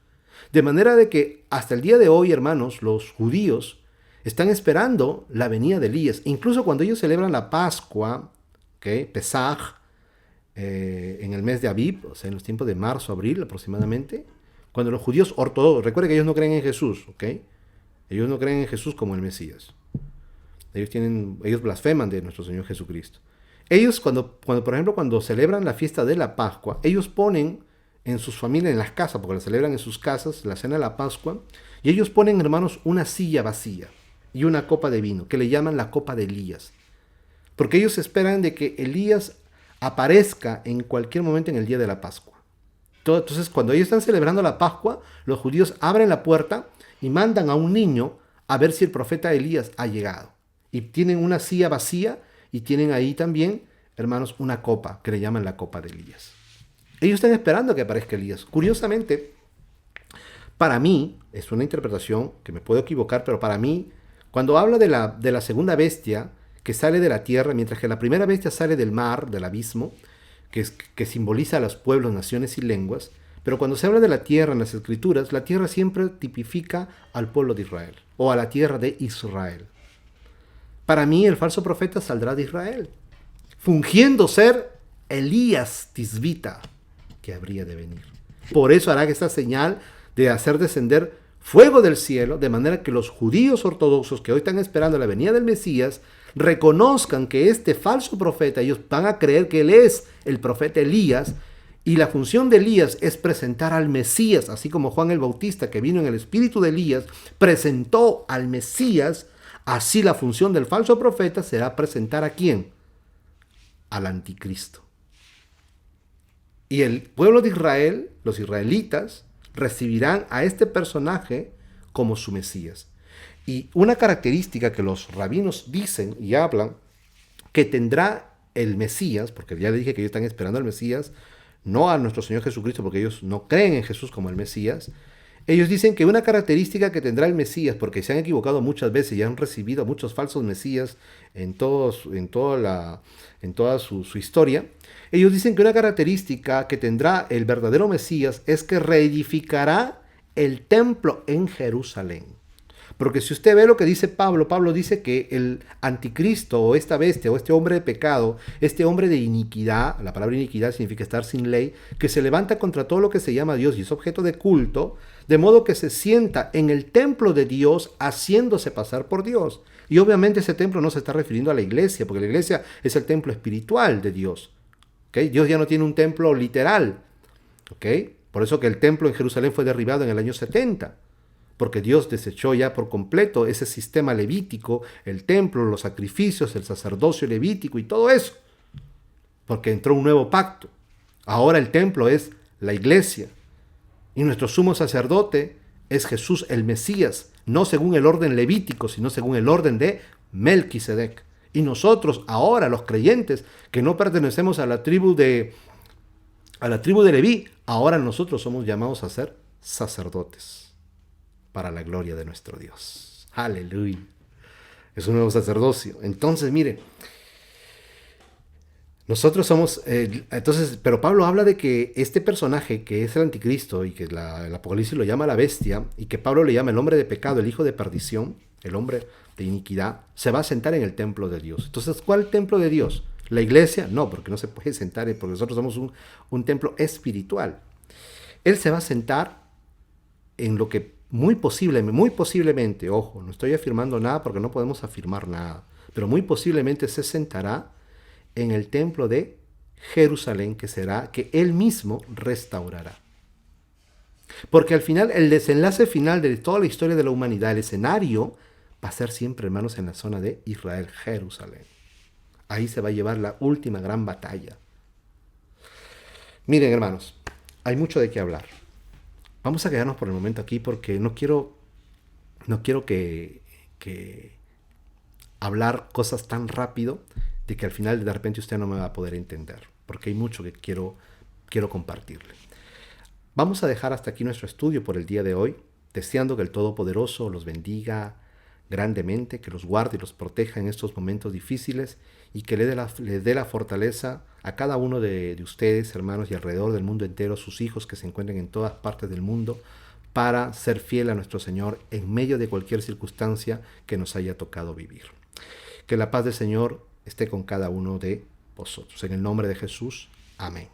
De manera de que hasta el día de hoy, hermanos, los judíos están esperando la venida de Elías. Incluso cuando ellos celebran la Pascua, ¿okay? Pesaj, en el mes de Abib, o sea, en los tiempos de marzo, abril aproximadamente, cuando los judíos ortodoxos, recuerden que ellos no creen en Jesús, ¿ok? Ellos no creen en Jesús como el Mesías. Ellos blasfeman de nuestro Señor Jesucristo. Ellos por ejemplo, cuando celebran la fiesta de la Pascua, ellos ponen en sus familias, en las casas, porque la celebran en sus casas, la cena de la Pascua, y ellos ponen, hermanos, una silla vacía y una copa de vino, que le llaman la copa de Elías. Porque ellos esperan de que Elías aparezca en cualquier momento en el día de la Pascua. Entonces, cuando ellos están celebrando la Pascua, los judíos abren la puerta y mandan a un niño a ver si el profeta Elías ha llegado. Y tienen una silla vacía y tienen ahí también, hermanos, una copa que le llaman la copa de Elías. Ellos están esperando que aparezca Elías. Curiosamente, para mí, es una interpretación que me puedo equivocar, pero para mí, cuando habla de la segunda bestia que sale de la tierra, mientras que la primera bestia sale del mar, del abismo, que simboliza a los pueblos, naciones y lenguas, pero cuando se habla de la tierra en las escrituras, la tierra siempre tipifica al pueblo de Israel o a la tierra de Israel. Para mí el falso profeta saldrá de Israel, fingiendo ser Elías Tisbita, que habría de venir. Por eso hará esta señal de hacer descender fuego del cielo, de manera que los judíos ortodoxos que hoy están esperando la venida del Mesías reconozcan que este falso profeta, ellos van a creer que él es el profeta Elías, y la función de Elías es presentar al Mesías, así como Juan el Bautista, que vino en el espíritu de Elías, presentó al Mesías. Así la función del falso profeta será presentar ¿a quién? Al anticristo. Y el pueblo de Israel, los israelitas, recibirán a este personaje como su Mesías. Y una característica que los rabinos dicen y hablan que tendrá el Mesías, porque ya le dije que ellos están esperando al Mesías, no a nuestro Señor Jesucristo, porque ellos no creen en Jesús como el Mesías. Ellos dicen que una característica que tendrá el Mesías, porque se han equivocado muchas veces y han recibido muchos falsos Mesías en toda su historia, ellos dicen que una característica que tendrá el verdadero Mesías es que reedificará el templo en Jerusalén. Porque si usted ve lo que dice Pablo, Pablo dice que el anticristo o esta bestia o este hombre de pecado, este hombre de iniquidad, la palabra iniquidad significa estar sin ley, que se levanta contra todo lo que se llama Dios y es objeto de culto, de modo que se sienta en el templo de Dios haciéndose pasar por Dios. Y obviamente ese templo no se está refiriendo a la iglesia, porque la iglesia es el templo espiritual de Dios. ¿Okay? Dios ya no tiene un templo literal. ¿Okay? Por eso que el templo en Jerusalén fue derribado en el año 70. Porque Dios desechó ya por completo ese sistema levítico, el templo, los sacrificios, el sacerdocio levítico y todo eso. Porque entró un nuevo pacto. Ahora el templo es la iglesia. Y nuestro sumo sacerdote es Jesús el Mesías, no según el orden levítico, sino según el orden de Melquisedec. Y nosotros ahora, los creyentes, que no pertenecemos a la tribu de Leví, ahora nosotros somos llamados a ser sacerdotes para la gloria de nuestro Dios. Aleluya. Es un nuevo sacerdocio. Entonces, mire, nosotros somos, pero Pablo habla de que este personaje que es el anticristo y que el Apocalipsis lo llama la bestia y que Pablo le llama el hombre de pecado, el hijo de perdición, el hombre de iniquidad, se va a sentar en el templo de Dios. Entonces, ¿cuál templo de Dios? ¿La iglesia? No, porque no se puede sentar, porque nosotros somos un templo espiritual. Él se va a sentar en lo que muy posiblemente, ojo, no estoy afirmando nada porque no podemos afirmar nada, pero muy posiblemente se sentará en el templo de Jerusalén, que él mismo restaurará. Porque al final, el desenlace final de toda la historia de la humanidad, el escenario, va a ser siempre, hermanos, en la zona de Israel, Jerusalén. Ahí se va a llevar la última gran batalla. Miren, hermanos, hay mucho de qué hablar. Vamos a quedarnos por el momento aquí porque no quiero que hablar cosas tan rápido de que al final de repente usted no me va a poder entender, porque hay mucho que quiero compartirle. Vamos a dejar hasta aquí nuestro estudio por el día de hoy, deseando que el Todopoderoso los bendiga grandemente, que los guarde y los proteja en estos momentos difíciles y que le dé la fortaleza a cada uno de ustedes, hermanos, y alrededor del mundo entero, sus hijos que se encuentren en todas partes del mundo, para ser fiel a nuestro Señor en medio de cualquier circunstancia que nos haya tocado vivir. Que la paz del Señor esté con cada uno de vosotros. En el nombre de Jesús. Amén.